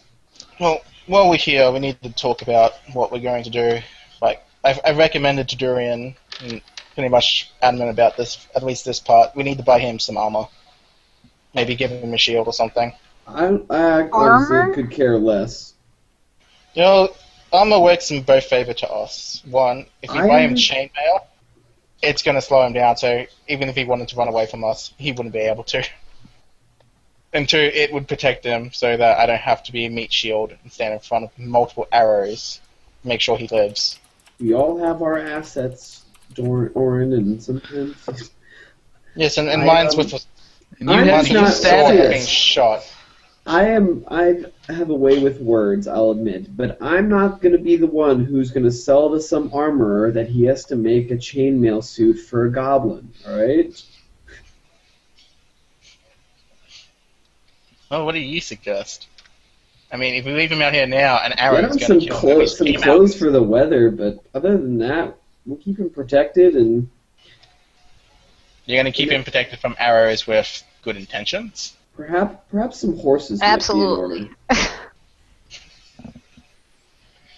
Well, while we're here, we need to talk about what we're going to do. Like, I recommended to Durian, and pretty much adamant about this, at least this part, we need to buy him some armor. Maybe give him a shield or something. I honestly Armor? could care less. You know, armor works in both favor to us. One, if we buy him chainmail, it's going to slow him down, so even if he wanted to run away from us, he wouldn't be able to. And two, it would protect him so that I don't have to be a meat shield and stand in front of multiple arrows to make sure he lives. We all have our assets, Orin, and sometimes... Yes, and mine's with mine's not being shot. I have a way with words, I'll admit, but I'm not going to be the one who's going to sell to some armorer that he has to make a chainmail suit for a goblin, alright? Well, what do you suggest? I mean, if we leave him out here now, an arrow is Get going him to kill him. some clothes for the weather, but other than that, we'll keep him protected and... You're going to keep him protected from arrows with good intentions? Perhaps some horses Absolutely. might be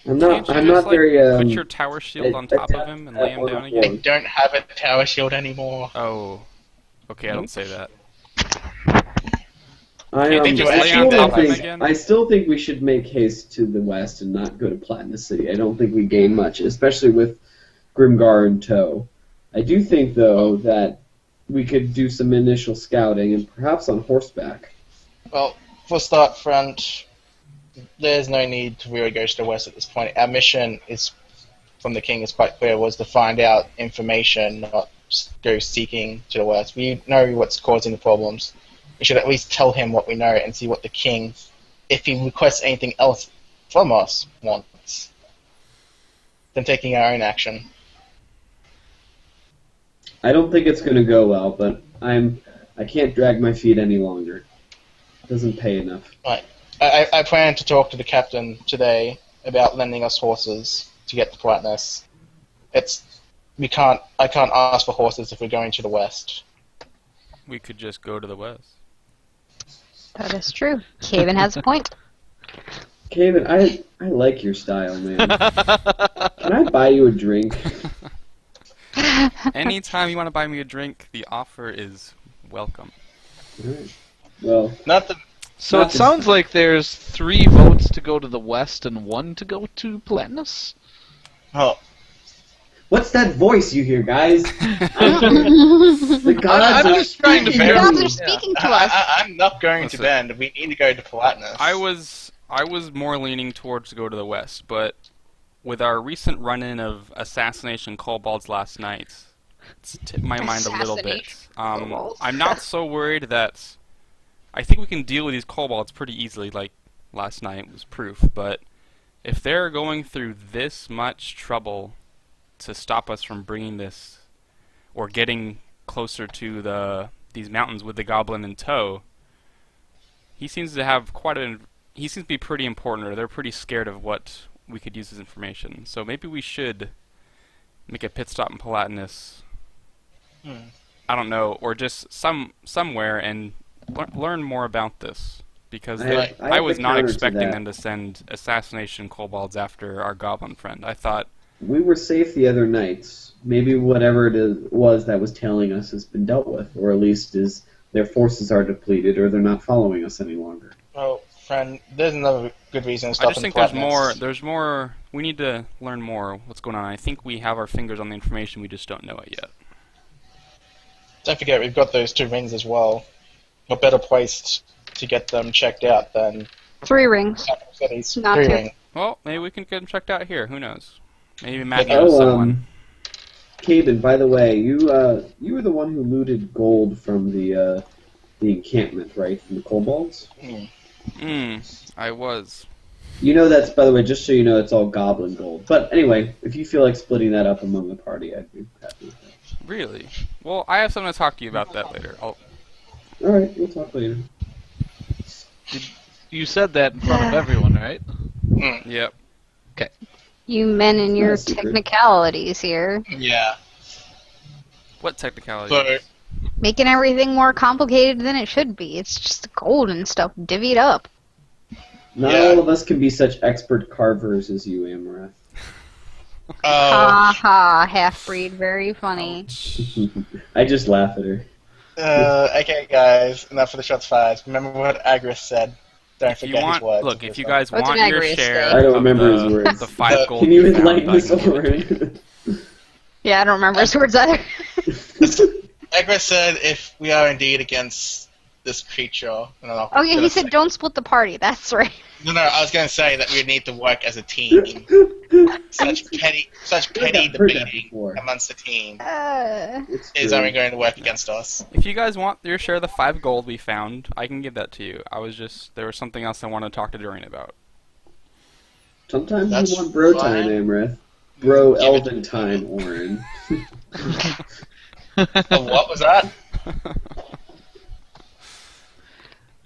in order. I'm not like, very put your tower shield on top of him and lay him down I again? don't have a tower shield anymore. Oh. Okay, I don't say that. I still think we should make haste to the west and not go to Platinum City. I don't think we gain much, especially with Grimgar in tow. I do think, though, that we could do some initial scouting and perhaps on horseback. Well, for start front, there's no need to really go to the west at this point. Our mission is, from the king, is quite clear, was to find out information, not just go seeking to the west. We know what's causing the problems. We should at least tell him what we know and see what the king, if he requests anything else from us, wants. Then taking our own action. I don't think it's going to go well, but I can't drag my feet any longer. It doesn't pay enough. Right. I plan to talk to the captain today about lending us horses to get to Platinus. I can't ask for horses if we're going to the west. We could just go to the west. That is true. Caven has a point. Caven, I like your style, man. Can I buy you a drink? Anytime you want to buy me a drink, the offer is welcome. Alright. Well, So it sounds like there's 3 votes to go to the west and 1 to go to Platinus? Oh, what's that voice you hear, guys? The gods I'm just trying to The figure gods are speaking to us. I'm not going Listen. to Bend. We need to go to Platinus. I was more leaning towards to go to the west, but with our recent run-in of assassination kobolds last night, it's tipped my mind a little bit. Kobolds. I'm not so worried that... I think we can deal with these kobolds pretty easily, like last night was proof, but if they're going through this much trouble to stop us from bringing this, or getting closer to these mountains with the goblin in tow, he seems to have he seems to be pretty important, or they're pretty scared of what we could use as information. So maybe we should make a pit stop in Palatinus. I don't know, or just somewhere and learn more about this, because I was not expecting them to send assassination kobolds after our goblin friend. I thought we were safe the other nights. Maybe whatever it was that was tailing us has been dealt with, or at least their forces are depleted, or they're not following us any longer. Well, friend, there's another good reason to stop I just think there's Platinus. more. We need to learn more what's going on. I think we have our fingers on the information, we just don't know it yet. Don't forget, we've got those 2 rings as well. What better place to get them checked out than 3 rings. City's Not 3 2. ring? Well, maybe we can get them checked out here. Who knows? Maybe Matt Oh, knows someone. Caden, by the way, you were the one who looted gold from the encampment, right? From the kobolds? I was. You know that's, by the way, just so you know, it's all goblin gold. But anyway, if you feel like splitting that up among the party, I'd be happy with that. Really? Well, I have something to talk to you about that later. Alright, we'll talk later. You said that in front of everyone, right? Yep. You men and your Not a secret. technicalities here. Yeah. What technicality? So, Making everything more complicated than it should be. It's just gold and stuff divvied up. Not Yeah. all of us can be such expert carvers as you, Amarath. Ha ha, half-breed, very funny. I just laugh at her. okay, guys, enough of the shots fired. Remember what Agris said. Don't If you forget his want, words. look, if you guys What's want an your Agrius share say? I don't of remember his words. the 5 gold Can you we found, enlighten I us, can give it to you. Oren? Yeah, I don't remember his words either. Agrius said if we are indeed against this creature... No, Oh yeah, he said don't split the party. That's right. No, I was going to say that we need to work as a team. Such petty Heard that debating before. amongst the team It's is true. only going to work against us. If you guys want your share of the 5 gold we found, I can give that to you. There was something else I wanted to talk to Dorian about. Sometimes That's you want bro fine. time, Amrith. Bro Give it elven to time, me. Oren. Oh, what was that?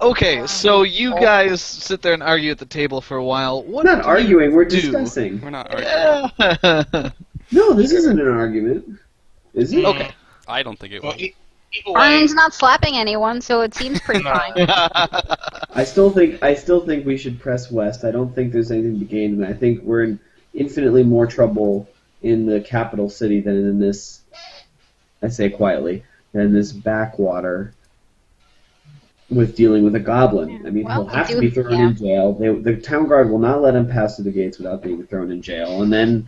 Okay, so you guys sit there and argue at the table for a while. What We're not do you arguing, we're do? discussing. We're not arguing. Yeah. No, this isn't an argument. Is it? Okay. I don't think it Well, was. either way, Arlen's not slapping anyone, so it seems pretty No. fine. I still think we should press west. I don't think there's anything to gain, and I think we're in infinitely more trouble in the capital city than in this. I say quietly, than this backwater with dealing with a goblin. I mean, Well, he'll have we to be do- thrown yeah. in jail. The town guard will not let him pass through the gates without being thrown in jail, and then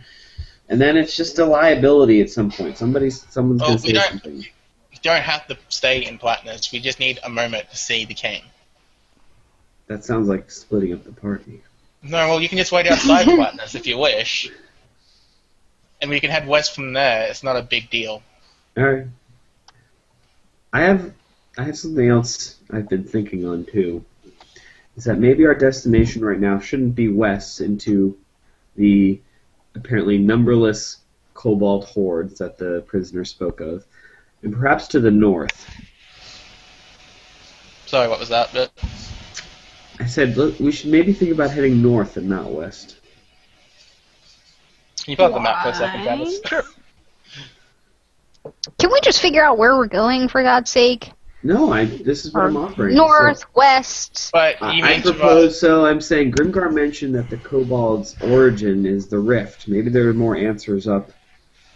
it's just a liability at some point. Someone's Oh, gonna we say don't- something. we don't have to stay in Platnus. We just need a moment to see the king. That sounds like splitting up the party. No, well, you can just wait outside Platnus if you wish. And we can head west from there. It's not a big deal. All right. I have something else I've been thinking on too. Is that maybe our destination right now shouldn't be west into the apparently numberless kobold hordes that the prisoner spoke of, and perhaps to the north. Sorry, what was that bit? I said look, we should maybe think about heading north and not west. Can you pull up the map for a second, Travis? Sure. Can we just figure out where we're going, for God's sake? No, this is what I'm offering. North, So, west. But you I mean to propose, so I'm saying Grimgar mentioned that the kobold's origin is the rift. Maybe there are more answers up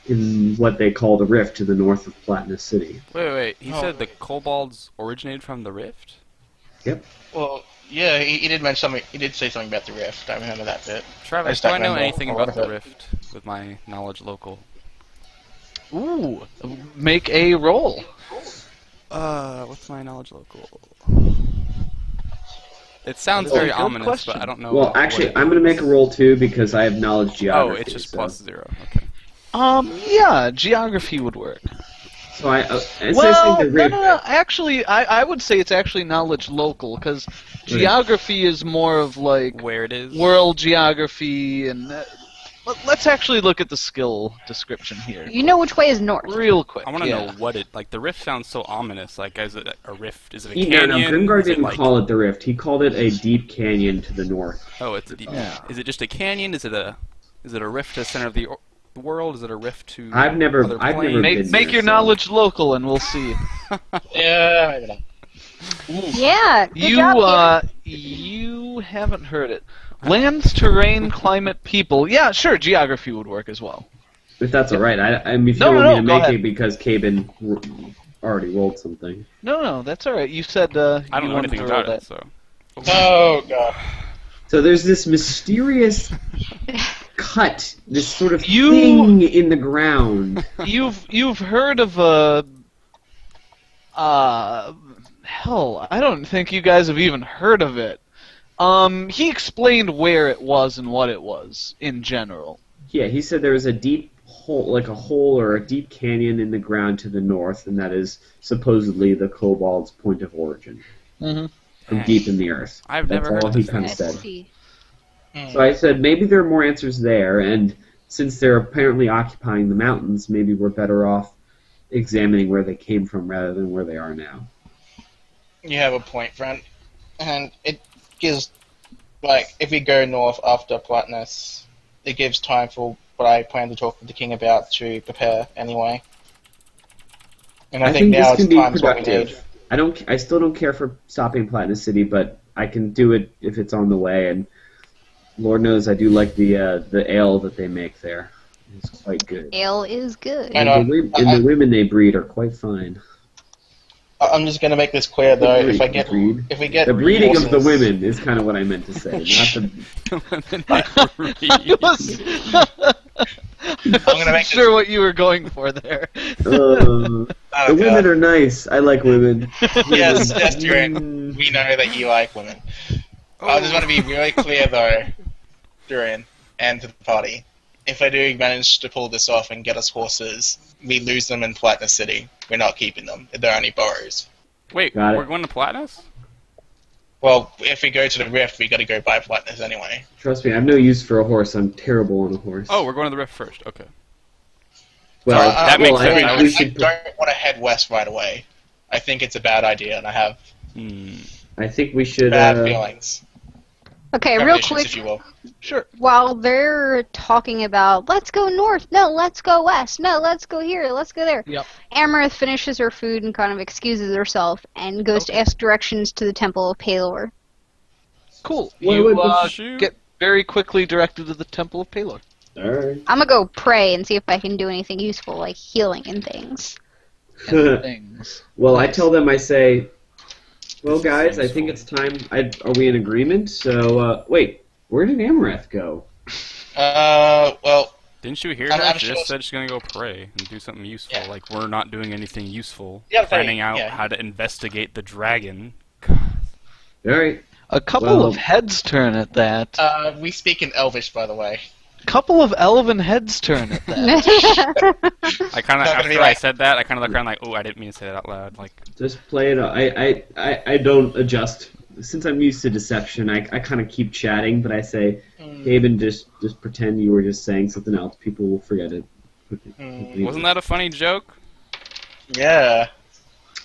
in what they call the rift to the north of Platinus City. Wait. He Oh. said the kobolds originated from the rift? Well, yeah, he did mention something. He did say something about the rift. I remember that bit. Travis, just do I don't know remember anything a lot about of the it. rift with my knowledge local? Ooh, make a roll. What's my knowledge local? It sounds That's a very good ominous, question. but I don't know. Well, what actually, it I'm going to is. make a roll too because I have knowledge Oh, geography. it's just so. +0. Okay. Yeah, geography would work. So I Well, the no, rift. no. Actually, I would say it's actually knowledge local, because geography is more of like Where it is? world geography, and let's actually look at the skill description here, You know which way is north. real quick. I want to yeah. know what it like. The rift sounds so ominous. Like, is it a rift? Is it a No, canyon? Grimgar Is it didn't like, call it the rift. He called it a deep canyon to the north. Oh, it's a deep. Yeah. Is it just a canyon? Is it a rift to the center of the world? Is it a rift to? I've never other been planes? there. Make your so- knowledge local, and we'll see. Yeah, maybe not. Yeah. Good job, Peter. You haven't heard it. Lands, terrain, climate, people. Yeah, sure. Geography would work as well. If that's alright. I mean, if you No, don't no, want me to no, go make ahead. it because Caben already rolled something. No, that's all right. You said I you don't know wanted anything to roll about it, that. so. Oh, God. So there's this mysterious cut, this sort of You- thing in the ground. You've heard of a hell, I don't think you guys have even heard of it. He explained where it was and what it was in general. Yeah, he said there was a deep hole, like a hole or a deep canyon in the ground to the north, and that is supposedly the kobold's point of origin, Mm-hmm. from deep in the earth. I've That's never heard all of he this kind of before. Let's said. see. So I said maybe there are more answers there, and since they're apparently occupying the mountains, maybe we're better off examining where they came from rather than where they are now. You have a point, friend. And it gives, like, if we go north after Platnus, it gives time for what I plan to talk with the king about to prepare anyway. And I think now this can it's be time what we need. productive. I still don't care for stopping Platinum City, but I can do it if it's on the way. And Lord knows I do like the ale that they make there. It's quite good. Ale is good. I know. And the women they breed are quite fine. I'm just gonna make this clear though. If we get The breeding of the horses- women is kind of what I meant to say, not the. I was gonna make sure what you were going for there. Oh, The women God. are nice. I like women. Yes, yes, Durian. We know that you like women. I just want to be really clear though, Durian, and to the party. If I do manage to pull this off and get us horses, we lose them in Platinum City. We're not keeping them. They're only borrows. Wait, Got it. we're going to Platinus? Well, if we go to the Rift, we got to go buy Platinum anyway. Trust me, I have no use for a horse. I'm terrible on a horse. Oh, we're going to the Rift first. Okay. well, that makes sense. I, I we should. don't want to head west right away. I think it's a bad idea, and I have I think we should. bad feelings. Okay, real Premonitions, quick, if you will. Sure. while they're talking about, let's go north, no, let's go west, no, let's go here, let's go there. Yep. Amaranth finishes her food and kind of excuses herself and goes to ask directions to the Temple of Palor. Cool. Wait, You wait, shoot. get very quickly directed to the Temple of Palor. All right. I'm gonna go pray and see if I can do anything useful, like healing and things. And things. Well, I tell them, I say, well, guys, I think it's time. Are we in agreement? So, wait, where did Amaranth go? Well, Didn't you hear I'm her? She sure- just said she's going to go pray and do something useful. Yeah. Like, we're not doing anything useful. Yeah, Finding out yeah. how to investigate the dragon. All right. A couple Well- of heads turn at that. we speak in Elvish, by the way. Couple of elven heads turn at that. I kind of, Not gonna be after I like- said that, I kind of looked around like, oh, I didn't mean to say that out loud. Like, Just play it. I don't adjust. Since I'm used to deception, I kind of keep chatting, but I say, Gaben, just pretend you were just saying something else. People will forget it. wasn't that a funny joke? Yeah.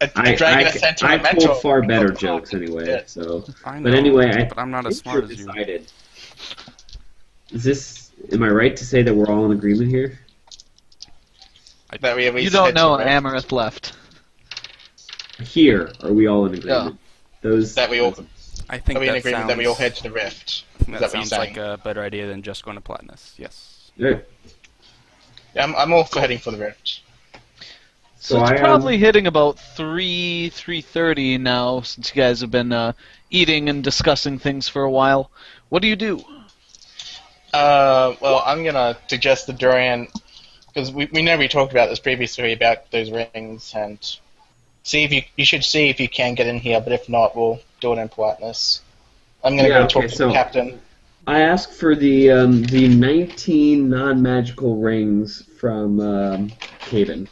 A dragon ascent to a I mentor. told far better jokes anyway. Yeah. So, I know, but anyway, but I'm not as think smart we're as you. decided. Is this? Am I right to say that we're all in agreement here? That we at least You don't head to know the Rift. Amaranth left. Here, are we all in agreement? Those That we all I think are we in that agreement sounds, that we all head to the Rift. that that what you're sounds saying? like a better idea than just going to Platinus. Yes. Right. Yeah, I'm all for heading for the Rift. So So it's I, probably hitting about 3:30 now, since you guys have been eating and discussing things for a while. What do you do? Well, I'm gonna suggest the Durian, because we know we talked about this previously about those rings, and see if you should see if you can get in here, but if not, we'll do it in politeness. I'm gonna Yeah, go talk okay, to so- the captain. I asked for the 19 non-magical rings from Caven.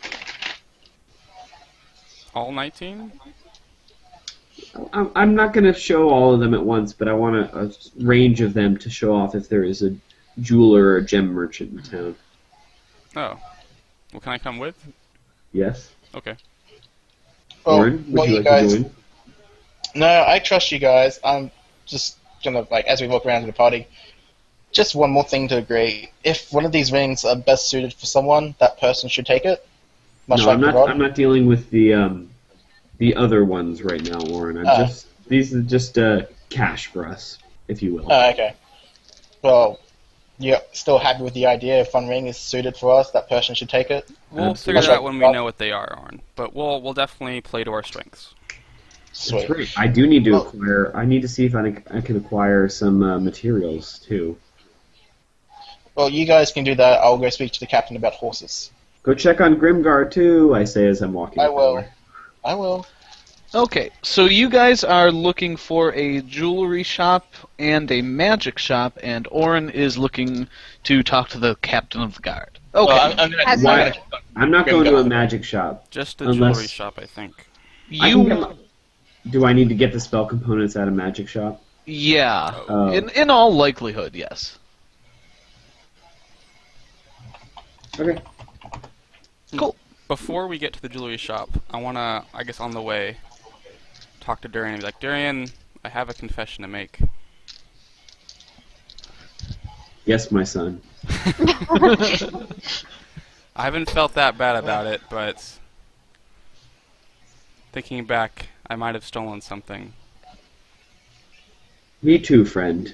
All 19? I'm not going to show all of them at once, but I want a range of them to show off if there is a jeweler or a gem merchant in town. Oh. Well, can I come with? Yes? Okay. Well, Orin, would well, you you like guys. to join? No, I trust you guys. I'm just gonna, like, as we walk around to the party, just one more thing to agree. If one of these rings are best suited for someone, that person should take it. Much No, like I'm the not. rod. I'm not dealing with the other ones right now, Warren. Oh. These are just cash for us, if you will. Oh, okay. Well, you're still happy with the idea if one ring is suited for us, that person should take it? We'll Absolutely. figure it out when we know what they are, Arn. But we'll definitely play to our strengths. Sweet. That's great. I do need to Well- acquire. I need to see if I can acquire some materials too. Well, you guys can do that. I'll go speak to the captain about horses. Go check on Grimgar too. I say as I'm walking. I up the will. way. I will. Okay, so you guys are looking for a jewelry shop and a magic shop, and Orin is looking to talk to the captain of the guard. Okay. Well, I'm gonna, Has I'm Why- gonna- I'm not going to Grimgar. a magic shop. Just a Unless- jewelry shop, I think. I can get you, my- Do I need to get the spell components at a magic shop? yeah, Oh. in all likelihood, yes. Okay. Cool. Before we get to the jewelry shop, I wanna, I guess on the way, talk to Durian and be like, Durian, I have a confession to make. Yes, my son. I haven't felt that bad about it, but thinking back, I might have stolen something. Me too, friend.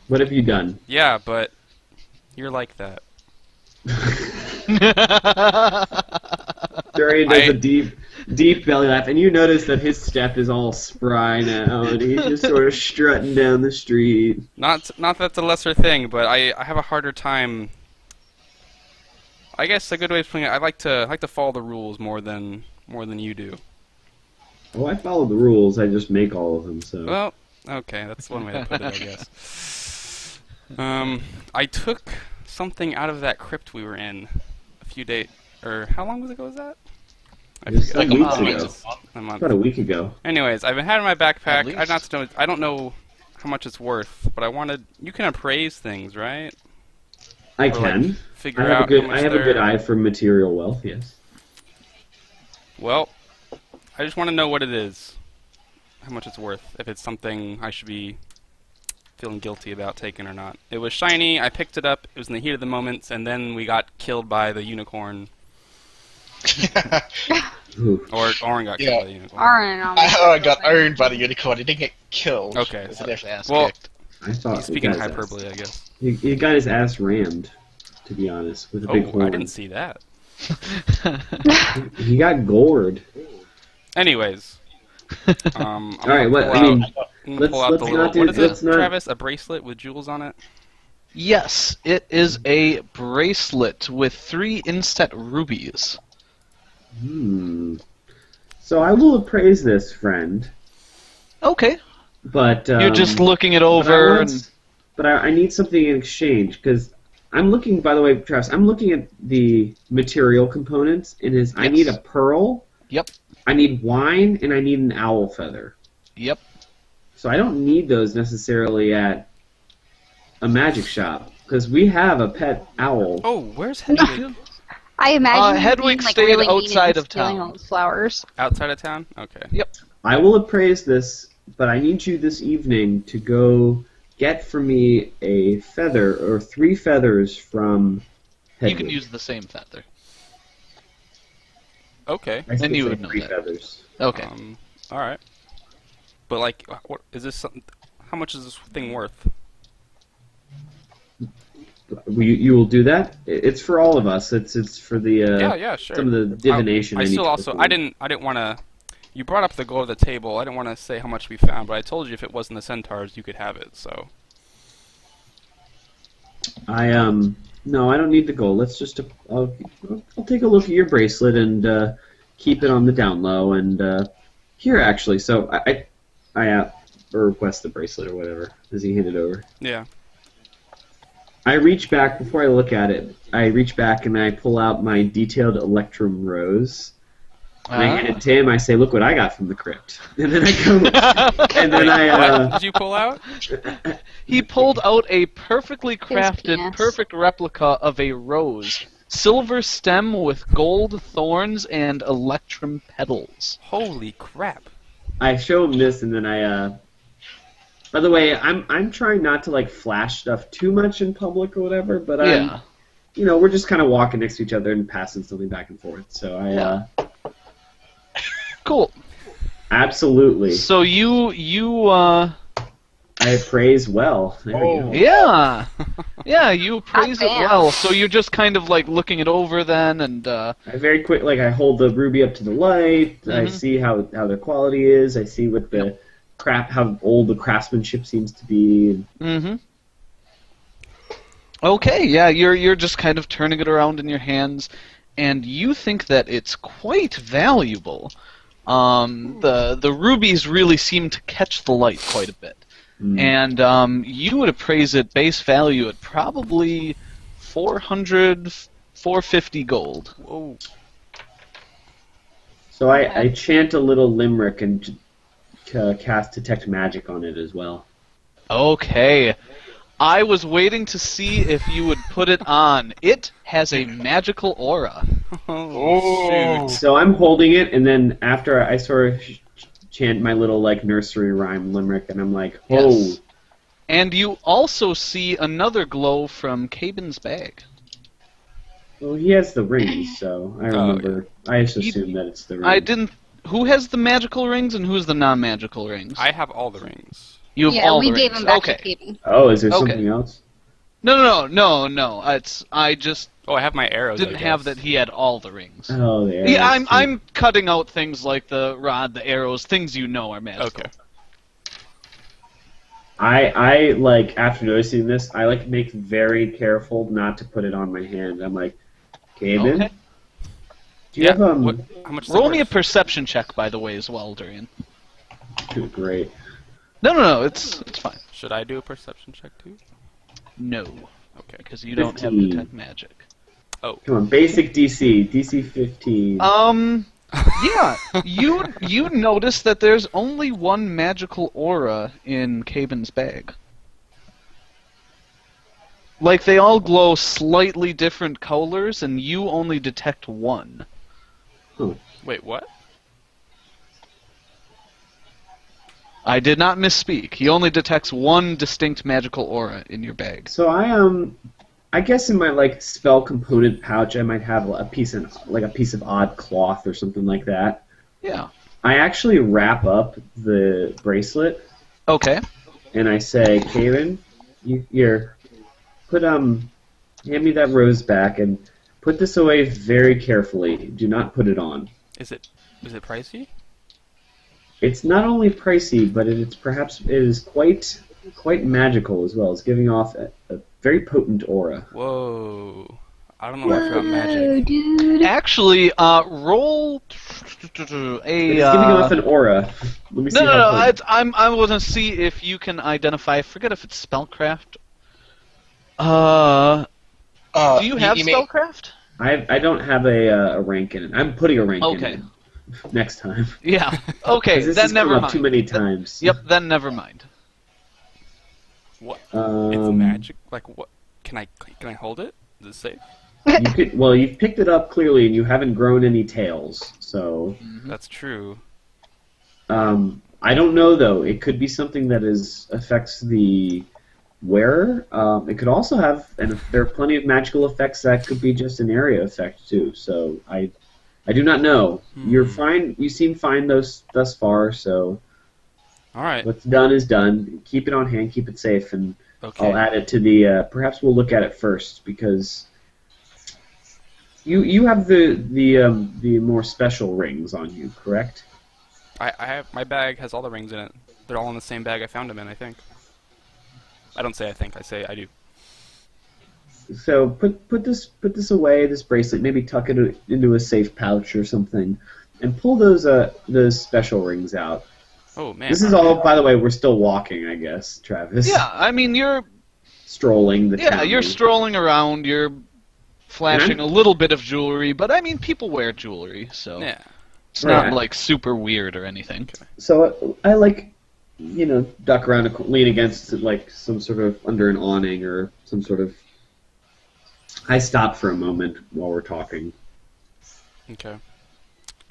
What have you done? Yeah, but you're like that. Durian does a deep belly laugh, and you notice that his step is all spry now, and he's just sort of strutting down the street. Not that's a lesser thing, but I have a harder time. I guess a good way of putting it, I like to follow the rules more than you do. Well, I follow the rules. I just make all of them. So. Well, okay, that's one way to put it, I guess. I took something out of that crypt we were in a few days, or how long ago was that? It was Like some a weeks month. ago. A month. About a week ago. Anyways, I've been had it in my backpack. At least. I don't know how much it's worth, but you can appraise things, right? I Or, like, can. Figure I have out a good. how much I have a they're- good eye for material wealth. Yes. Well, I just want to know what it is, how much it's worth, if it's something I should be feeling guilty about taking or not. It was shiny, I picked it up, it was in the heat of the moments, and then we got killed by the unicorn. Ooh. Or Orin got killed Yeah. by the unicorn. Arn, I got owned by the unicorn. He didn't get killed. Okay. There's a Got his difference. ass Well, kicked. I thought. Speaking he of got his hyperbole, ass- I guess. He got his ass rammed. To be honest, with a big Oh, horn. I didn't see that. He got gored. Anyways. I'm All right. gonna What? pull I out- mean, I'm gonna let's- pull out let's the little, not do- what is let's it, not- Travis? A bracelet with jewels on it? Yes, it is a bracelet with 3 inset rubies. So I will appraise this, friend. Okay. But You're just looking it but I over want- and But I need something in exchange because I'm looking. By the way, Travis, I'm looking at the material components. And I Yes. need a pearl. Yep. I need wine, and I need an owl feather. Yep. So I don't need those necessarily at a magic shop because we have a pet owl. Oh, where's Hedwig? I imagine you Hedwig being, like, stayed really mean outside and of stealing town. all those flowers. Outside of town? Okay. I will appraise this, but I need you this evening to go get for me a feather or 3 feathers from Hedwig. You can use the same feather. Okay. I should and you say would know 3 that. feathers. Okay. All right. But like, what is this? How much is this thing worth? You will do that? It's for all of us. It's for the Yeah, sure. some of the divination. I need still to also perform. I didn't want to. You brought up the gold of the table. I didn't want to say how much we found, but I told you if it wasn't the centaurs, you could have it. So No, I don't need the gold. Let's just I'll take a look at your bracelet and keep it on the down low. And here actually, so I request the bracelet or whatever as he hand it over. yeah. I reach back before I look at it. I reach back and I pull out my detailed electrum rose. And I hand it to him. I say, "Look what I got from the crypt." And then I go, and then What did you pull out? He pulled out a perfectly crafted, penis. perfect replica of a rose. Silver stem with gold thorns and electrum petals. Holy crap! I show him this, and then I. By the way, I'm trying not to like flash stuff too much in public or whatever, but Yeah. we're just kind of walking next to each other and passing something back and forth. So Cool. Absolutely, So you I appraise well. There we go. yeah. Yeah, you appraise it damn. well. So you're just kind of like looking it over then and I very quick, like I hold the ruby up to the light. I Mhm. see how the quality is. I see what the how old the craftsmanship seems to be. Mm-hmm. Okay, yeah, you're just kind of turning it around in your hands, and you think that it's quite valuable. The rubies really seem to catch the light quite a bit, and you would appraise it base value at probably 450 gold. Whoa! So I chant a little limerick and cast detect magic on it as well. Okay. I was waiting to see if you would put it on. It has a magical aura. Oh, shoot! So I'm holding it, and then after I sort of chant my little like nursery rhyme limerick, and I'm like, "Oh, Yes. And you also see another glow from Cabin's bag. well, he has the rings, so I remember. I just He- assume that it's the rings." I didn't. Who has the magical rings and who's the non-magical rings? I have all the rings. You have Yeah, all we the gave rings. him back Okay. to Katie. Oh, is there Okay. something else? No. It's I just Oh, I have my arrows. Didn't I have guess. that he had all the rings. Oh, there. Yeah, I'm cutting out things like the rod, the arrows, things you know are magical. Okay. I like after noticing this, I like make very careful not to put it on my hand. I'm like, Kaven, Okay. do you have How much? is Roll it me a worth? perception check, by the way, as well, Durian. Great. No, it's fine. Should I do a perception check too? No, Okay. because you don't have 15. detect magic. Oh. Come on, basic DC 15. Yeah, you notice that there's only one magical aura in Caben's bag. Like, they all glow slightly different colors, and you only detect one. Wait, what? I did not misspeak. He only detects one distinct magical aura in your bag. So I guess in my like spell component pouch, I might have a piece of odd cloth or something like that. Yeah. I actually wrap up the bracelet Okay. and I say, Kaven, hand me that rose back and put this away very carefully. Do not put it on. Is it pricey? It's not only pricey, but it is quite magical as well. It's giving off a very potent aura. Whoa. I don't know much about magic. dude. Actually, roll a. It's giving off an aura. Let me see. No. how potent- I want to see if you can identify. I forget if it's spellcraft. Do you have mean- spellcraft? I don't have a rank in it. I'm putting a rank in Okay. it next time. Yeah. Okay. 'Cause this Then has come never up mind. too many times. Yep. Then never mind. What? It's Um, magic. Like what? Can I hold it? Is it safe? You've picked it up clearly, and you haven't grown any tails. So That's true. I don't know though. It could be something that affects the wearer. It could also have, and there are plenty of magical effects that could be just an area effect too. So I do not know. You're fine. You seem fine thus far. So All right. what's done is done. Keep it on hand. Keep it safe, and Okay. I'll add it to the. Perhaps we'll look at it first because you have the more special rings on you, correct? I have my bag has all the rings in it. They're all in the same bag I found them in. I think. I don't say I think. I say I do. So put this away, this bracelet. Maybe tuck it into a safe pouch or something, and pull those special rings out. Oh man. This is all, by the way. We're still walking, I guess, Travis. Yeah. I mean, you're Strolling the town. you're strolling around. You're flashing a little bit of jewelry, but I mean, people wear jewelry, so Yeah. it's not Right. like super weird or anything. So I like, duck around, lean against like some sort of under an awning or some sort of. I stop for a moment while we're talking. Okay.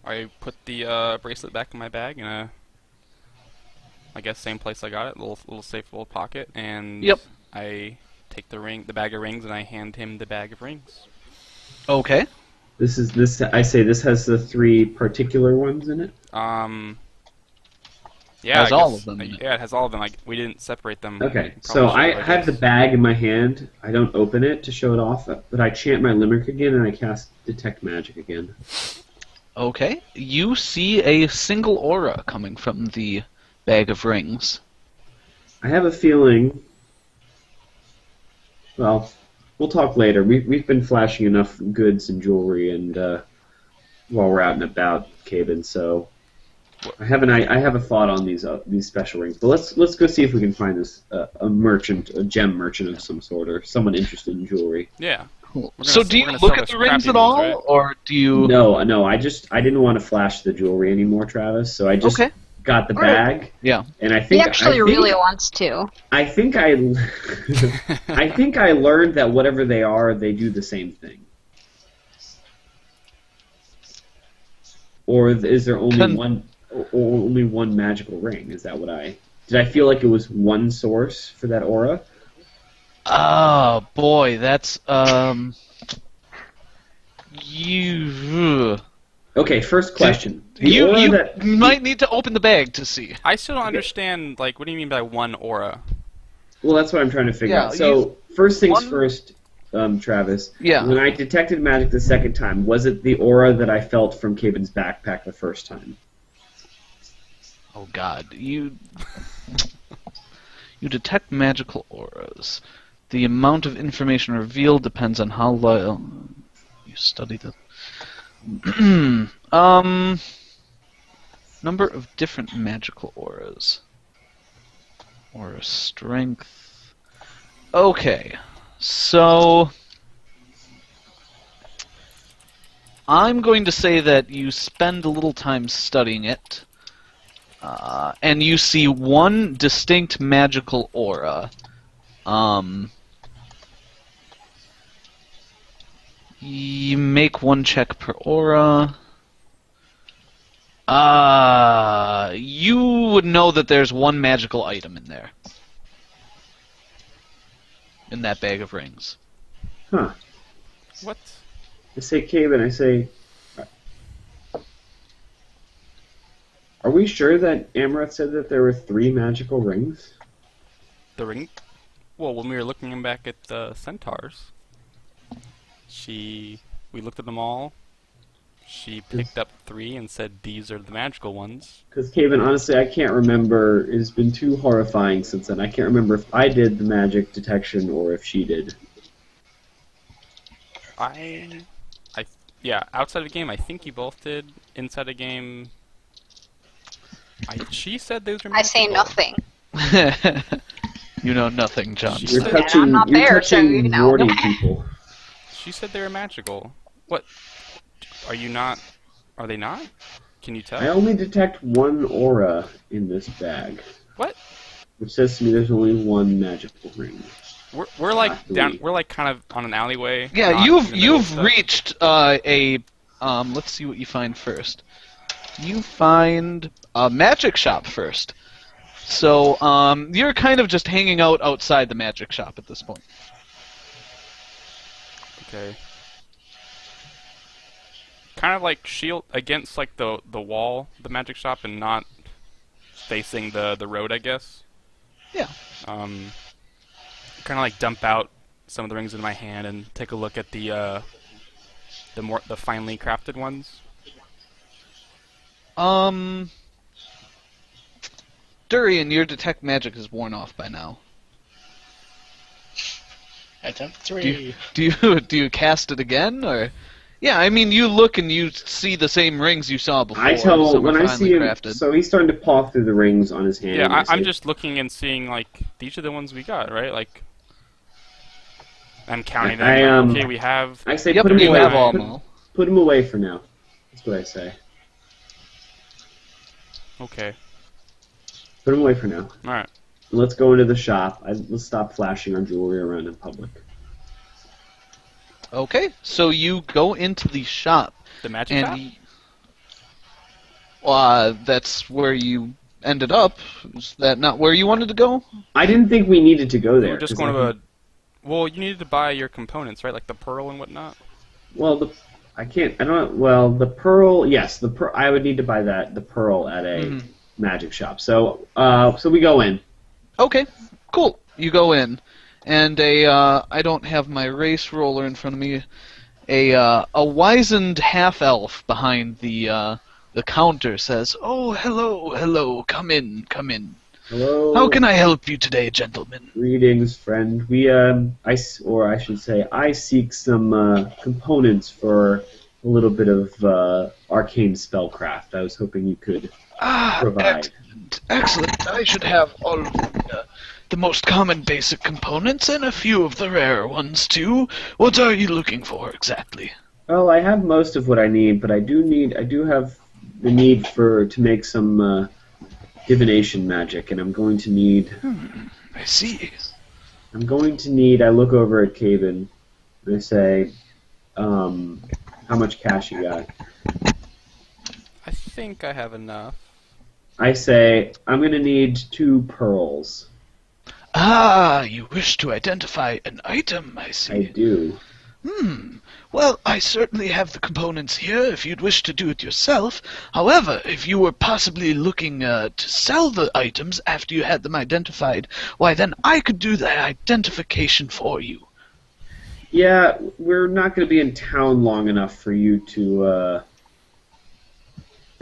I put the bracelet back in my bag in a, I guess, same place I got it, little safe little pocket, and Yep. I take the bag of rings, and I hand him the bag of rings. Okay. This. I say this has the 3 particular ones in it. Yeah, Has I all guess- of them in it. Yeah, it has all of them. Like we didn't separate them. Okay, Probably so I should have the guess. bag in my hand. I don't open it to show it off, but I chant my limerick again and I cast Detect Magic again. Okay. You see a single aura coming from the bag of rings. I have a feeling. Well, we'll talk later. We've been flashing enough goods and jewelry, and while we're out and about, Caven. So I have a thought on these special rings. But let's go see if we can find this a gem merchant of some sort, or someone interested in jewelry. Yeah. Cool. We're So gonna- do you we're gonna look sell at the the rings crappy at all, ones, right? or do you? No. I didn't want to flash the jewelry anymore, Travis. So I just Okay. got the Alright. bag, Yeah. and I He think actually I think, really wants to. I think I learned that whatever they are, they do the same thing. Or is there only only one magical ring? Is that what did I feel like it was one source for that aura? Oh boy, that's you. Okay, first question. The You aura you that- might need to open the bag to see. I still don't understand. Like, what do you mean by one aura? Well, that's what I'm trying to figure Yeah, out. So first things one- first. Travis. Yeah. When I detected magic the second time, was it the aura that I felt from Caven's backpack the first time? Oh God, you detect magical auras. The amount of information revealed depends on how loyal you study the number of different magical auras. Aura strength. Okay, so I'm going to say that you spend a little time studying it. And you see one distinct magical aura. You make one check per aura. You would know that there's one magical item in there. In that bag of rings. Huh. What? I say, Caven, I say... Are we sure that Amaranth said that there were 3 magical rings? The ring? Well, when we were looking back at the centaurs, we looked at them all. She picked up 3 and said these are the magical ones. Because, Caven, honestly, I can't remember. It's been too horrifying since then. I can't remember if I did the magic detection or if she did. Yeah, outside of the game, I think you both did. Inside the game, she said those were I say magical. nothing. You know nothing, John. She You're said- touching, I'm not you're there, so touching you know. warty people. She said they were magical. What? Are you not? Are they not? Can you tell? I only detect 1 aura in this bag, What? which says to me there's only 1 magical ring. We're like Not down. 3. We're like kind of on an alleyway. Yeah, not in the middle of you've stuff. reached a let's see what you find first. You find a magic shop first. So you're kind of just hanging out outside the magic shop at this point. Okay. Kind of like shield against like the wall, the magic shop, and not facing the road, I guess. Yeah. Kind of like dump out some of the rings in my hand and take a look at the finely crafted ones. Durian, your detect magic is worn off by now. Attempt 3. Do you cast it again, or? Yeah, I mean, you look and you see the same rings you saw before. I tell some when are I finely see him, crafted. so he's starting to paw through the rings on his hand. Yeah, and I I'm say, just looking and seeing like these are the ones we got, right? Like, I'm counting them. Like, okay, we have. I say Yep, put him you away. have all of them. Put him away for now. That's what I say. Okay. Put him away for now. All right. Let's go into the shop. Let's stop flashing our jewelry around in public. Okay, so you go into the shop, The magic shop. and that's where you ended up. Is that not where you wanted to go? I didn't think we needed to go We there. were just 'cause going I to a. think- Well, you needed to buy your components, right? Like the pearl and whatnot. Well, I can't. I don't. Well, the pearl. Yes, the pearl. I would need to buy the pearl at a magic shop. So, so we go in. Okay, cool. You go in, and I don't have my race roller in front of me. A wizened half elf behind the counter says, "Oh, hello, come in. Hello. How can I help you today, gentlemen?" Greetings, friend. I should say, I seek some components for a little bit of arcane spellcraft. I was hoping you could provide. Excellent. I should have all of the most common basic components and a few of the rarer ones too. What are you looking for exactly? Well, I have most of what I need, but I do have the need to make some divination magic, and I'm going to need. I see. I look over at Caven, and I say, how much cash you got? I think I have enough. I say, I'm going to need 2 pearls. Ah, you wish to identify an item, I I see. do. Well, I certainly have the components here if you'd wish to do it yourself. However, if you were possibly looking to sell the items after you had them identified, why then I could do the identification for you. Yeah, we're not going to be in town long enough for you to.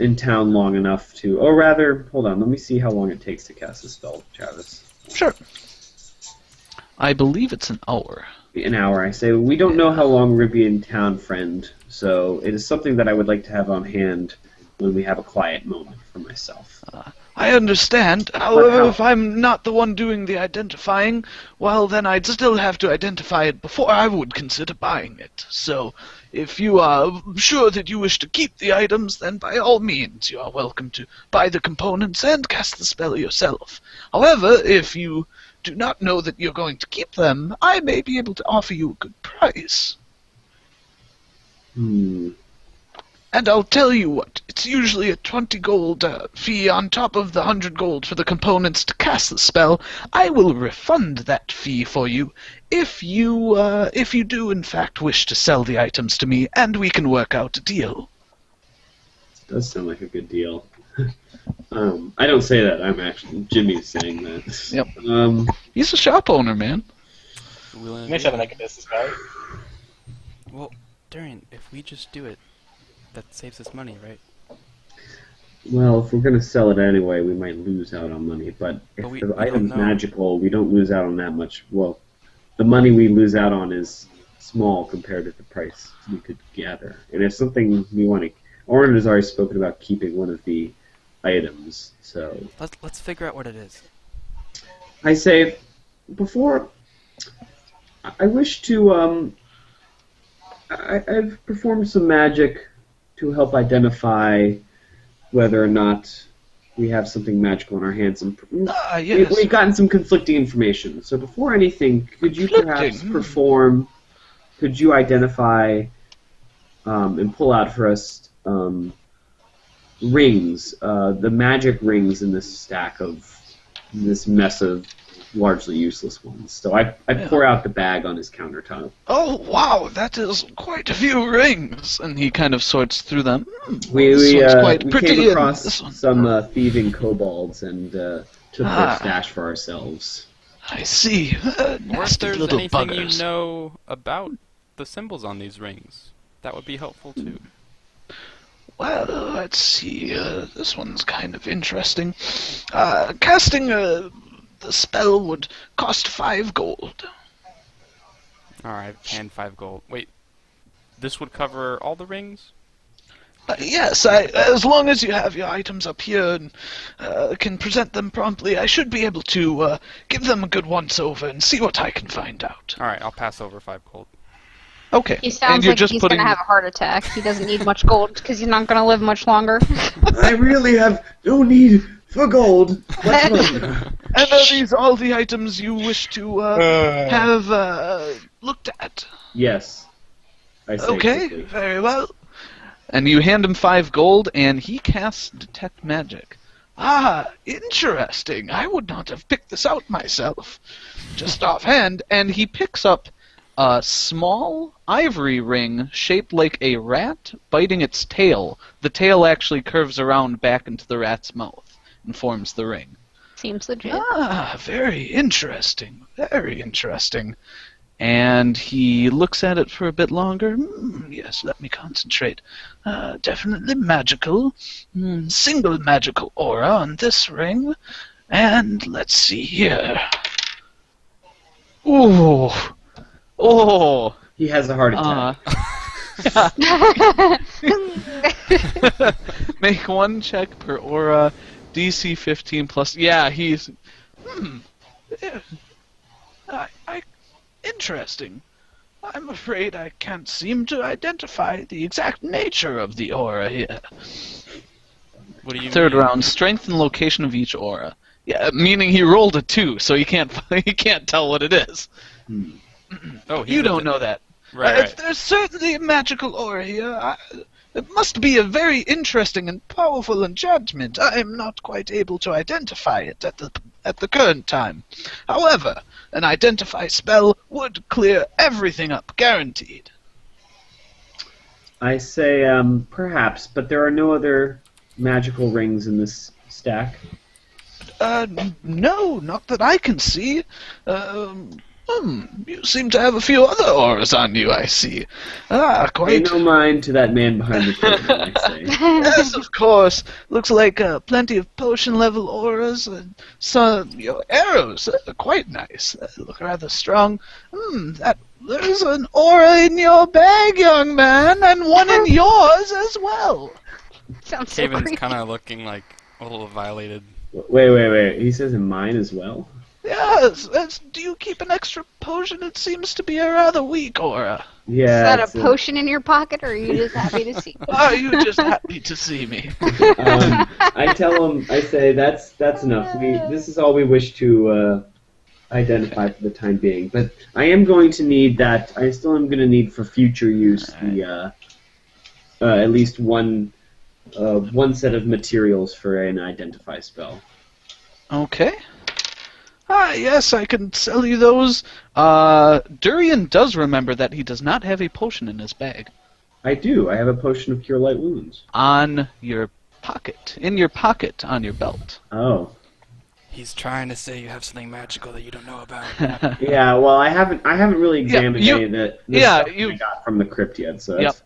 Or rather, hold on. Let me see how long it takes to cast a spell, Travis. Sure. I believe it's an hour. An hour, I say. We don't know how long we're going to be in town, friend. So it is something that I would like to have on hand when we have a quiet moment for myself. I understand. However, if I'm not the one doing the identifying, well, then I'd still have to identify it before I would consider buying it. So, if you are sure that you wish to keep the items, then by all means you are welcome to buy the components and cast the spell yourself. However, if you do not know that you're going to keep them, I may be able to offer you a good price. And I'll tell you what, it's usually a 20 gold fee on top of the 100 gold for the components to cast the spell. I will refund that fee for you if you do in fact wish to sell the items to me, and we can work out a deal. It does sound like a good deal. I don't say that. Jimmy's saying that. Yep. He's a shop owner, man. Makes it make a business, right? Well, Darian, if we just do it, that saves us money, right? Well, if we're going to sell it anyway, we might lose out on money. But if the item's magical, we don't lose out on that much. Well, the money we lose out on is small compared to the price we could gather. And it's something we want to... Orin has already spoken about keeping one of the items, so... Let's figure out what it is. I say, before... I wish to, I've performed some magic to help identify whether or not we have something magical in our hands. And yes. We've gotten some conflicting information. So before anything, could you perhaps could you identify and pull out for us rings, the magic rings in this stack of this mess of largely useless ones. So I pour out the bag on his countertop. Oh, wow, that is quite a few rings. And he kind of sorts through them. We quite pretty. Came across some thieving kobolds and took their stash for ourselves. I see. Or if Nasty there's little anything buggers. you know about the symbols on these rings, that would be helpful too. Well, let's see. This one's kind of interesting. Casting the spell would cost 5 gold. Alright, and 5 gold. Wait, this would cover all the rings? Yes, as long as you have your items up here and can present them promptly, I should be able to give them a good once-over and see what I can find out. Alright, I'll pass over 5 gold. Okay. He sounds like he's going to have a heart attack. He doesn't need much gold because he's not going to live much longer. I really have no need for gold. And are these all the items you wish to have looked at? Yes. I say Okay, quickly. very well. And you hand him 5 gold, and he casts Detect Magic. Ah, interesting. I would not have picked this out myself, just offhand. And he picks up a small ivory ring shaped like a rat biting its tail. The tail actually curves around back into the rat's mouth and forms the ring. Seems legit. Ah, very interesting. Very interesting. And he looks at it for a bit longer. Yes, let me concentrate. Definitely magical. Single magical aura on this ring. And let's see here. Ooh. Oh. He has a heart attack. Make 1 check per aura. DC 15 plus. Yeah, he's. Interesting. I'm afraid I can't seem to identify the exact nature of the aura here. What do you Third mean? round, strength and location of each aura. Yeah, meaning he rolled a 2, so he can't tell what it is. Oh, You don't know that. Right. There's certainly a magical aura here. It must be a very interesting and powerful enchantment. I am not quite able to identify it at the current time. However, an identify spell would clear everything up, guaranteed. I say perhaps, but there are no other magical rings in this stack. No, not that I can see. You seem to have a few other auras on you, I see. Ah, Pay quite. no mind to that man behind the curtain, I say. Yes, of course. Looks like plenty of potion-level auras and some your arrows. Quite nice. Look rather strong. There's an aura in your bag, young man, and one in yours as well. Sounds so Kaven's creepy. kind of looking like a little violated. Wait. He says in mine as well? Yes. Do you keep an extra potion? It seems to be a rather weak aura. Yeah. Is that it's a potion in your pocket, or are you just happy to see me? Are you just happy to see me? I tell him, I say, that's enough. This is all we wish to identify for the time being. But I am going to need that. I still am going to need for future use the at least one set of materials for an identify spell. Okay. Yes, I can sell you those. Durian does remember that he does not have a potion in his bag. I do. I have a potion of cure light wounds. On your pocket. In your pocket on your belt. Oh. He's trying to say you have something magical that you don't know about. Yeah, well, I haven't really examined any of the stuff I got from the crypt yet, so that's...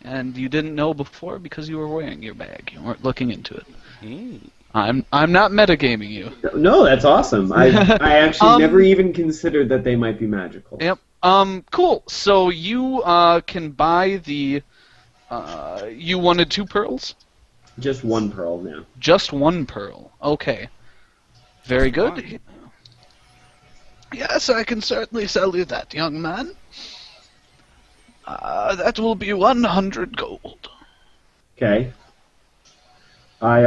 And you didn't know before because you were wearing your bag. You weren't looking into it. Mm. I'm not metagaming you. No, that's awesome. I actually never even considered that they might be magical. Yep. Cool. So you can buy the you wanted 2 pearls? Just 1 pearl now. Just 1 pearl. Okay. Very good. Yes, I can certainly sell you that, young man. That will be 100 gold. Okay. I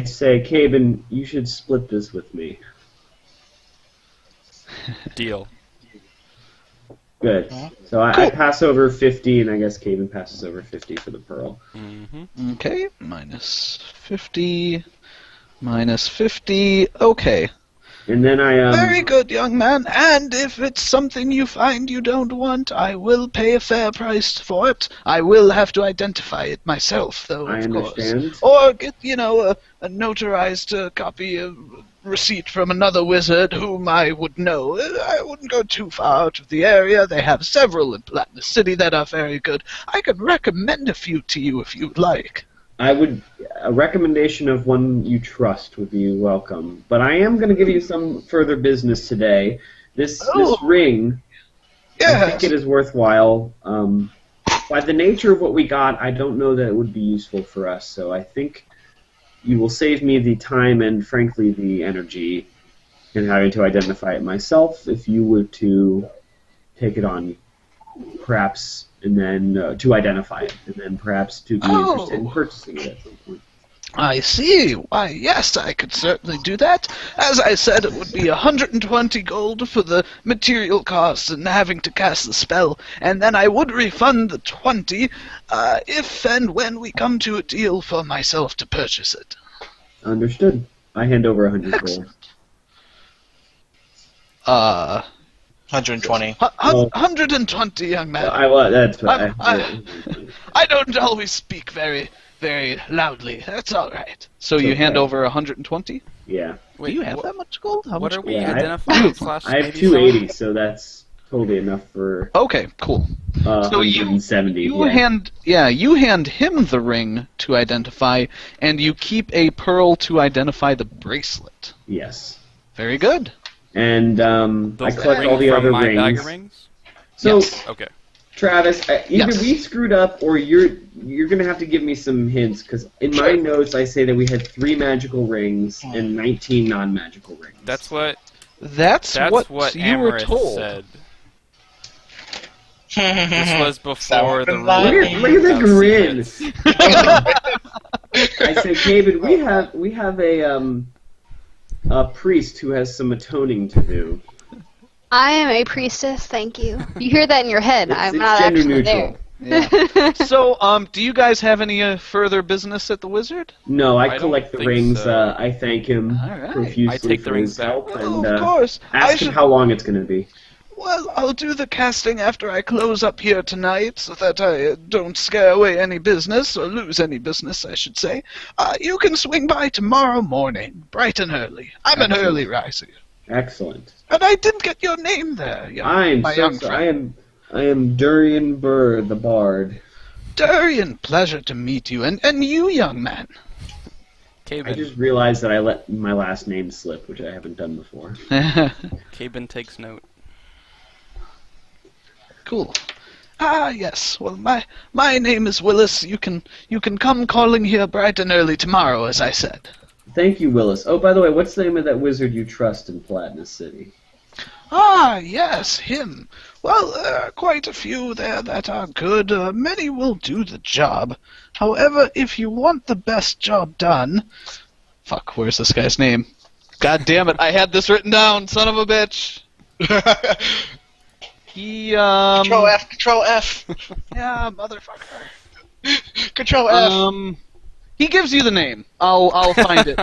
say, Caben, you should split this with me. Deal. Good. So I pass over 50, and I guess Caben passes over 50 for the pearl. Mm-hmm. Okay, minus 50, minus 50, okay. And then Very good, young man, and if it's something you find you don't want, I will pay a fair price for it. I will have to identify it myself, though, I of understand. course. Or get, a notarized copy of receipt from another wizard whom I would know. I wouldn't go too far out of the area. They have several in Platinum City that are very good. I could recommend a few to you if you'd like. A recommendation of one you trust would be welcome. But I am going to give you some further business today. This ring, I think it is worthwhile. By the nature of what we got, I don't know that it would be useful for us. So I think you will save me the time and, frankly, the energy in having to identify it myself if you were to take it on, perhaps, and then to identify it, and then perhaps to be interested in purchasing it at some point. I see. Why, yes, I could certainly do that. As I said, it would be 120 gold for the material costs and having to cast the spell, and then I would refund the 20 if and when we come to a deal for myself to purchase it. Understood. I hand over 100 gold. 120. 120, young man. That's what I don't always speak very, very loudly. That's all right. So you hand over 120? Yeah. Wait, Do you have that much gold? How What much are we Yeah, identifying? slash I have maybe 280, so that's totally enough for Okay, cool. So you 170. you yeah. hand him the ring to identify, and you keep a pearl to identify the bracelet. Yes. Very good. And I Those collect ring all the from other my rings. dagger rings? So, Yes. Okay. Travis, either Yes. we screwed up or you're gonna have to give me some hints, because in my Sure. notes I say that we had 3 magical rings and 19 non-magical rings. That's what That's what you were Amaranth told. said. This was before the Someone rule. Look at that of grin. secrets. I say, David, we have a priest who has some atoning to do. I am a priestess, thank you. You hear that in your head. I'm It's not gender actually neutral. there. So, do you guys have any further business at the Wizard? No, I I collect the don't think rings. so. I thank him All right. profusely I take the for rings his back. help Oh, and of course. ask him how long it's going to be. Well, I'll do the casting after I close up here tonight so that I don't scare away any business, or lose any business, I should say. You can swing by tomorrow morning, bright and early. I'm an Excellent. early riser. Excellent. And I didn't get your name there, my young friend. I am Durian Burr, the Bard. Durian, pleasure to meet you. And you, young man. Cabin. I just realized that I let my last name slip, which I haven't done before. Cabin takes note. Cool. Yes. Well, my name is Willis. You can come calling here bright and early tomorrow, as I said. Thank you, Willis. Oh, by the way, what's the name of that wizard you trust in Platinus City? Yes, him. Well, there are quite a few there that are good. Many will do the job. However, if you want the best job done... Fuck, where's this guy's name? God damn it, I had this written down, son of a bitch. He, Control F. Yeah, motherfucker. Control F. He gives you the name. I'll find it.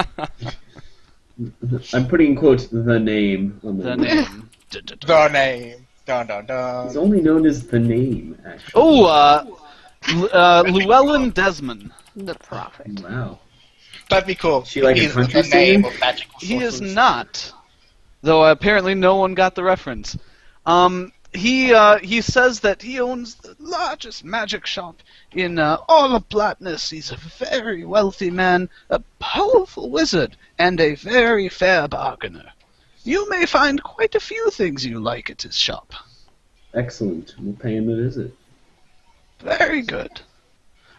I'm putting in quotes the name on The name. The name. Dun dun dun. It's only known as the name, actually. Llewellyn Desmond. The prophet. Wow. That'd be cool. She like a He's country the name singer? of magical He is sorcerers. not. Though apparently no one got the reference. He says that he owns the largest magic shop in all of Platnus. He's a very wealthy man, a powerful wizard, and a very fair bargainer. You may find quite a few things you like at his shop. Excellent. We'll pay him a visit. Very good.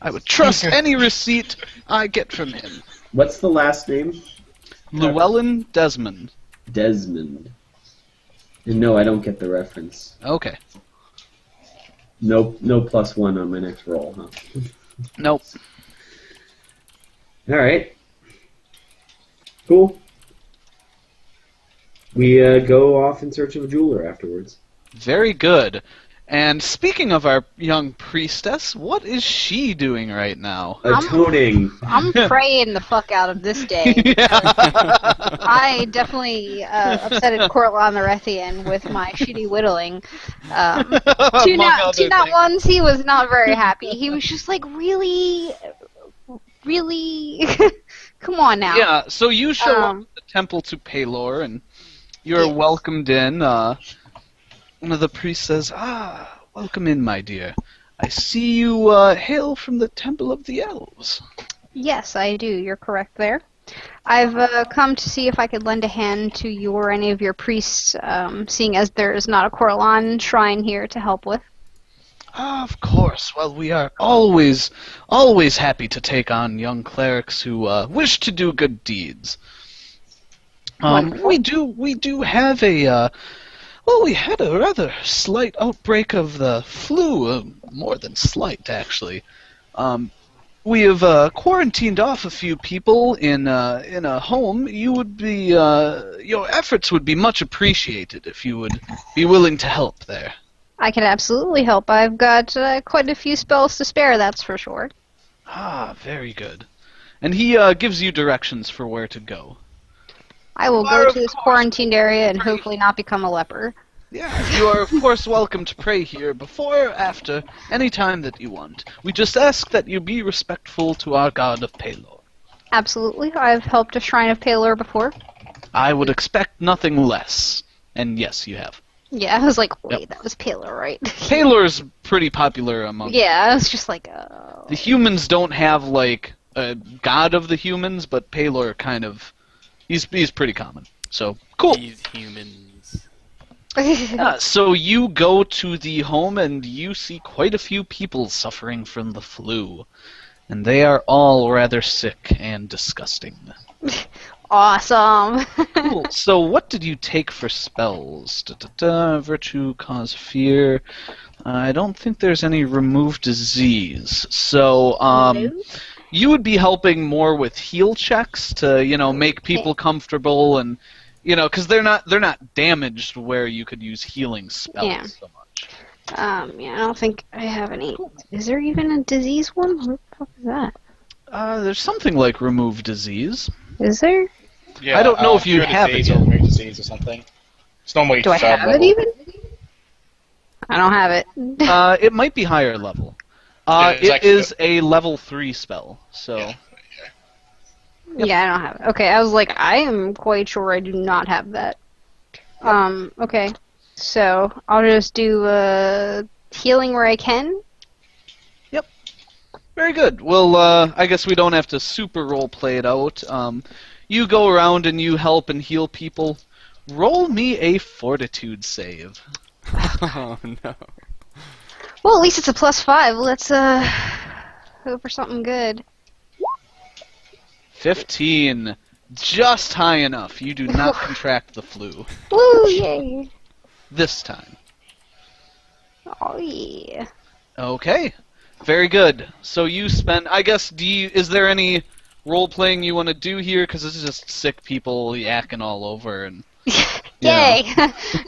I would trust any receipt I get from him. What's the last name? Llewellyn Desmond. Desmond. And no, I don't get the reference. Okay. No +1 on my next roll, huh? Nope. Alright. Cool. We go off in search of a jeweler afterwards. Very good. And speaking of our young priestess, what is she doing right now? Atoning. I'm praying the fuck out of this day. I definitely upsetted Cortland the Rethian with my shitty whittling. Two not ones, he was not very happy. He was just like, really? Come on now. Yeah, so you show up at the temple to Pelor, and you're welcomed in. One of the priests says, welcome in, my dear. I see you hail from the Temple of the Elves. Yes, I do. You're correct there. I've come to see if I could lend a hand to you or any of your priests, seeing as there is not a Corlan shrine here to help with. Of course. Well, we are always happy to take on young clerics who wish to do good deeds. We do have a... Well, we had a rather slight outbreak of the flu, more than slight, actually. We have quarantined off a few people in a home. You would be your efforts would be much appreciated if you would be willing to help there. I can absolutely help. I've got quite a few spells to spare, that's for sure. Very good. And he gives you directions for where to go. I will go to this quarantined area and hopefully not become a leper. Yeah, you are of course welcome to pray here before or after, any time that you want. We just ask that you be respectful to our god of Pelor. Absolutely. I've helped a shrine of Pelor before. I would expect nothing less. And yes, you have. Yeah, I was like, wait, that was Pelor, right? Pelor's pretty popular among... Yeah, I was just like, oh. The humans don't have, like, a god of the humans, but Pelor kind of... He's pretty common. So, cool. These humans. So you go to the home and you see quite a few people suffering from the flu. And they are all rather sick and disgusting. Awesome. Cool. So what did you take for spells? Virtue, cause fear. I don't think there's any remove disease. So, you would be helping more with heal checks to, make people comfortable and, because they're not damaged where you could use healing spells so much. I don't think I have any. Is there even a disease one? What the fuck is that? There's something like remove disease. Is there? Yeah, I don't know if you cure have it disease yet. or remove disease or something. It's normally Do I third have level. it even? I don't have it. It might be higher level. It's It actually- is a level 3 spell, so... Yeah. Yeah, I don't have it. Okay, I was like, I am quite sure I do not have that. Okay. So, I'll just do healing where I can. Very good. Well, I guess we don't have to super role play it out. You go around and you help and heal people. Roll me a fortitude save. Oh no. Well, at least it's a +5. Let's hope for something good. 15. Just high enough. You do not contract the flu. Woo, yay. This time. Oh, yeah. Okay. Very good. So you spend... I guess, is there any role-playing you want to do here? Because this is just sick people yakking all over. And Yay!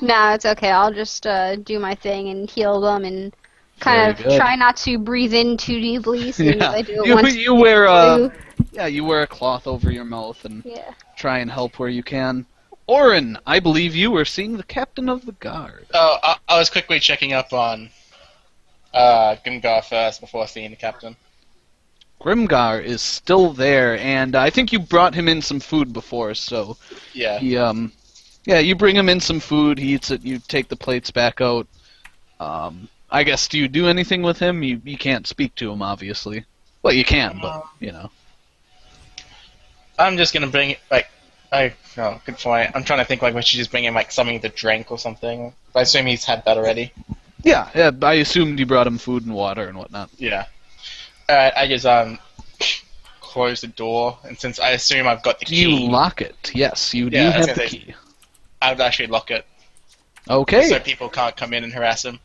No, it's okay. I'll just do my thing and heal them and kind Very of good. try not to breathe in too deeply. Since I do it once you wear too. you wear a cloth over your mouth and Yeah. try and help where you can. Orin, I believe you were seeing the captain of the guard. Oh, I was quickly checking up on Grimgar first before seeing the captain. Grimgar is still there, and I think you brought him in some food before, so Yeah. he you bring him in some food, he eats it, you take the plates back out. I guess, do you do anything with him? You can't speak to him, obviously. Well, you can, but, you know. I'm just gonna bring good point. I'm trying to think we should just bring him something to drink or something. But I assume he's had that already. Yeah, I assumed you brought him food and water and whatnot. Yeah. Alright, I just close the door, and since I assume I've got the Do key, you lock it? Yes, you do Yeah, I was have the gonna say- key. I would actually lock it Okay. so people can't come in and harass him.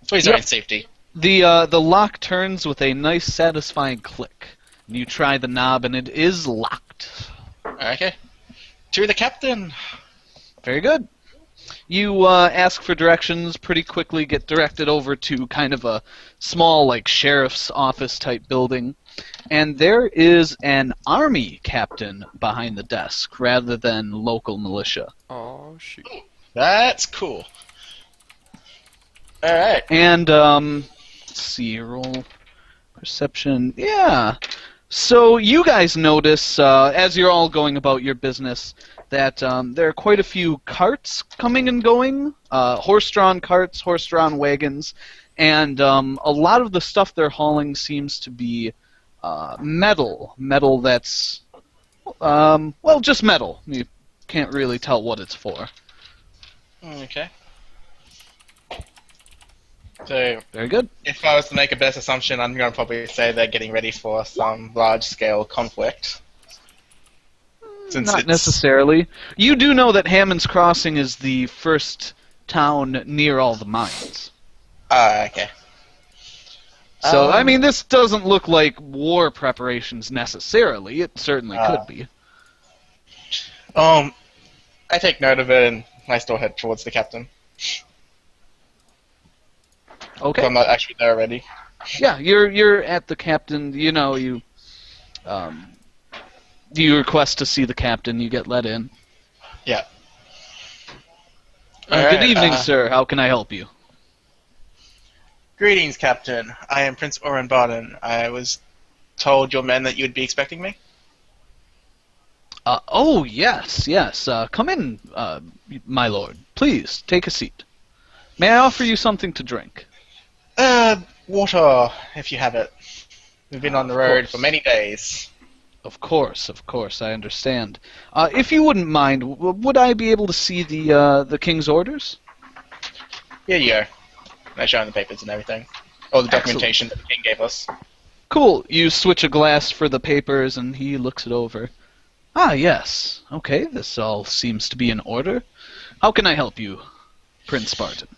For his Yep. own safety. The lock turns with a nice, satisfying click. You try the knob, and it is locked. Okay. To the captain. Very good. You ask for directions, pretty quickly get directed over to kind of a small, sheriff's office type building. And there is an army captain behind the desk, rather than local militia. Oh shoot. That's cool. Alright. And, let's see, roll perception. Yeah. So you guys notice, as you're all going about your business, that there are quite a few carts coming and going, horse-drawn carts, horse-drawn wagons, and a lot of the stuff they're hauling seems to be metal that's, just metal. You can't really tell what it's for. Okay. So, Very good. if I was to make a best assumption, I'm going to probably say they're getting ready for some large-scale conflict. Since Not it's... necessarily. You do know that Hammond's Crossing is the first town near all the mines. Ah, okay. So, I mean, this doesn't look like war preparations necessarily. It certainly could be. I take note of it and I still head towards the captain. Okay. I'm not actually there already. Yeah, you're at the captain. You know, you request to see the captain. You get let in. Yeah. Good Alright, evening, sir. How can I help you? Greetings, Captain. I am Prince Oren Barden. I was told your men that you would be expecting me. Oh, yes. Come in, my lord. Please, take a seat. May I offer you something to drink? Water, if you have it. We've been on the road course. for many days. Of course, I understand. If you wouldn't mind, would I be able to see the king's orders? Here you go. I show him the papers and everything. All the documentation that the king gave us. Cool. You switch a glass for the papers, and he looks it over. Ah, yes. Okay, this all seems to be in order. How can I help you, Prince Barton?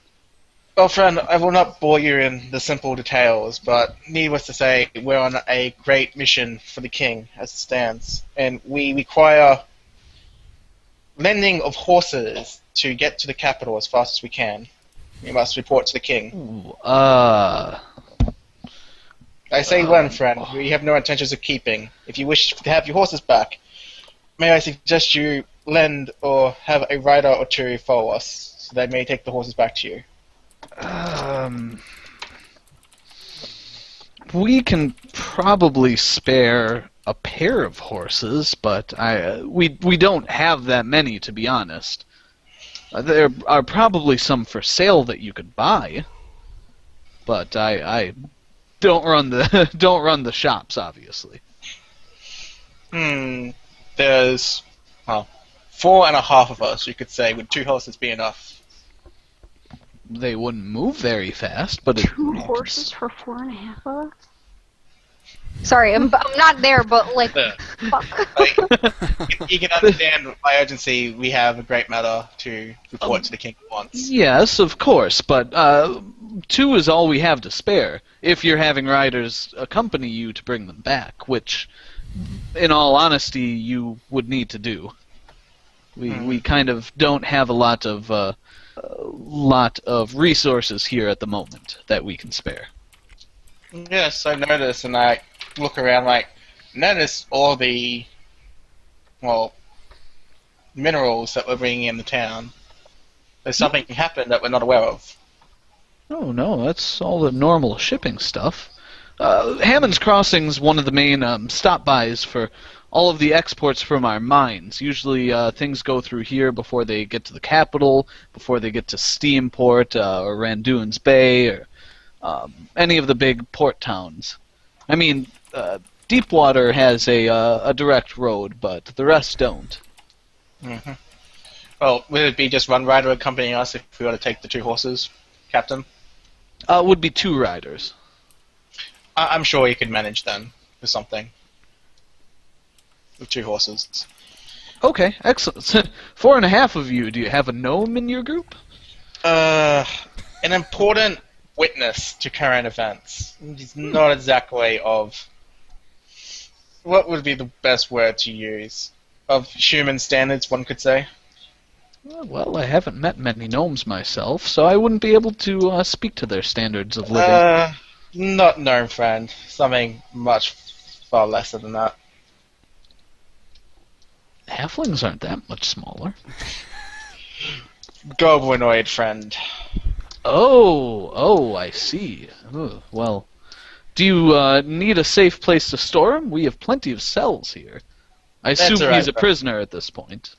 Well, friend, I will not bore you in the simple details, but needless to say, we're on a great mission for the king, as it stands. And we require lending of horses to get to the capital as fast as we can. We must report to the king. Ooh, I say lend, friend. We have no intentions of keeping. If you wish to have your horses back, may I suggest you lend or have a rider or two follow us, so they may take the horses back to you. We can probably spare a pair of horses, but we don't have that many, to be honest. There are probably some for sale that you could buy, but I don't run the don't run the shops, obviously. There's 4.5 of us, you could say. Would 2 horses be enough? They wouldn't move very fast, but 2 horses for 4.5 of us? Sorry, I'm not there, but like, fuck. You can understand my urgency. We have a great matter to report to the king at once. Yes, of course, but 2 is all we have to spare. If you're having riders accompany you to bring them back, which, in all honesty, you would need to do. We kind of don't have a lot of resources here at the moment that we can spare. Yes, I noticed, and I look around notice all the, minerals that we're bringing in the town. There's something happened that we're not aware of. Oh, no, that's all the normal shipping stuff. Hammond's Crossing's one of the main stop-bys for all of the exports from our mines. Usually things go through here before they get to the capital, before they get to Steamport or Randoon's Bay or any of the big port towns. I mean, Deepwater has a direct road, but the rest don't. Mm-hmm. Well, would it be just one rider accompanying us if we were to take the 2 horses, Captain? It would be 2 riders. I'm sure you could manage then with something. With 2 horses. Okay, excellent. 4.5 of you. Do you have a gnome in your group? An important witness to current events. He's not exactly of... What would be the best word to use? Of human standards, one could say. Well, I haven't met many gnomes myself, so I wouldn't be able to speak to their standards of living. Not gnome friend. Something much far lesser than that. Halflings aren't that much smaller. Goblinoid friend. Oh, I see. Well, do you need a safe place to store him? We have plenty of cells here. I assume he's a prisoner at this point.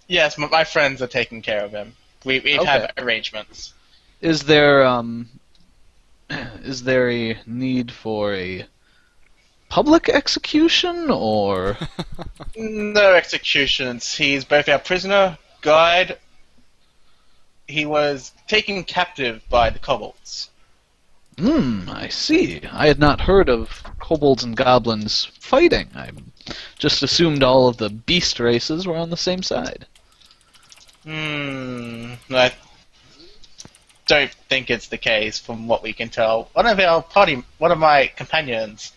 Yes, my friends are taking care of him. We have arrangements. Is there a need for a public execution, or...? No executions. He's both our prisoner, guide. He was taken captive by the kobolds. I see. I had not heard of kobolds and goblins fighting. I just assumed all of the beast races were on the same side. I don't think it's the case from what we can tell. One of my companions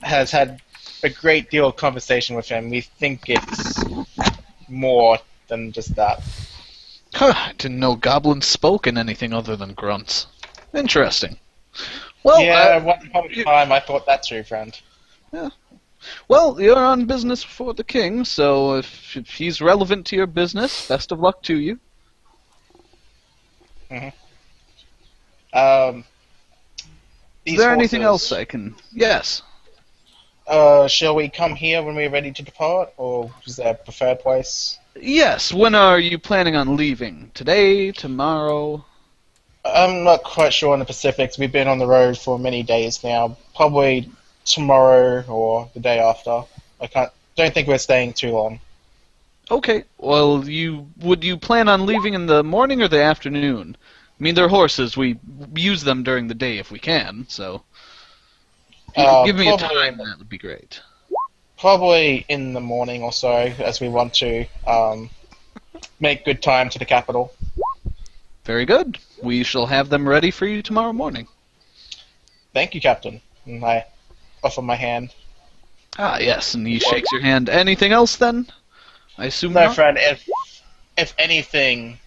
has had a great deal of conversation with him. We think it's more than just that. I didn't know goblins spoke in anything other than grunts. Interesting. Well, yeah, one upon a time I thought that too, friend. Yeah. Well, you're on business before the king, so if he's relevant to your business, best of luck to you. Mm-hmm. Is there anything else I can... Yes. Shall we come here when we're ready to depart, or is there a preferred place? Yes, when are you planning on leaving? Today? Tomorrow? I'm not quite sure on the Pacifics. We've been on the road for many days now. Probably tomorrow or the day after. Don't think we're staying too long. Okay. Well, would you plan on leaving in the morning or the afternoon? I mean, they're horses. We use them during the day if we can, so... If you could give me a time, that would be great. Probably in the morning or so, as we want to make good time to the capital. Very good. We shall have them ready for you tomorrow morning. Thank you, Captain. And I offer my hand. Ah, yes, and he shakes your hand. Anything else, then? I assume no, not? friend. If anything,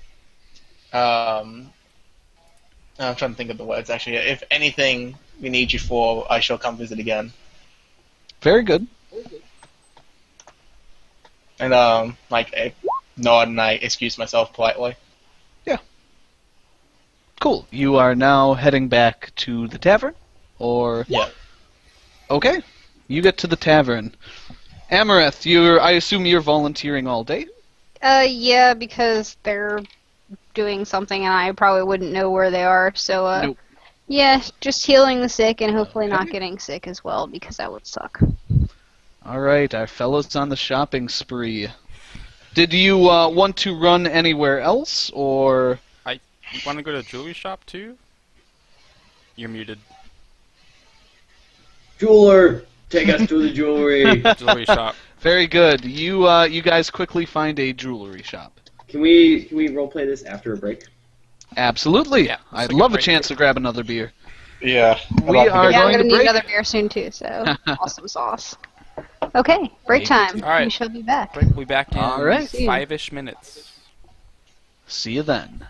I'm trying to think of the words, actually. If anything we need you for, I shall come visit again. Very good. And, I nod and I excuse myself politely. Yeah. Cool. You are now heading back to the tavern, or Yeah. okay, you get to the tavern. Amareth, I assume you're volunteering all day. Yeah, because they're doing something and I probably wouldn't know where they are. So, Nope. yeah, just healing the sick and hopefully not getting sick as well, because that would suck. All right, our fellows on the shopping spree. Did you want to run anywhere else, or? You want to go to a jewelry shop too? You're muted. Jeweler, take us to the jewelry. Jewelry shop. Very good. You guys quickly find a jewelry shop. Can we roleplay this after a break? Absolutely. Yeah, I'd let's take a love a break. chance to grab another beer. Yeah. We are Yeah, I'm going to gonna need break. another beer soon too, so awesome sauce. Okay, break time. All right. We shall be back. We'll be back in All right. 5-ish minutes. See you then.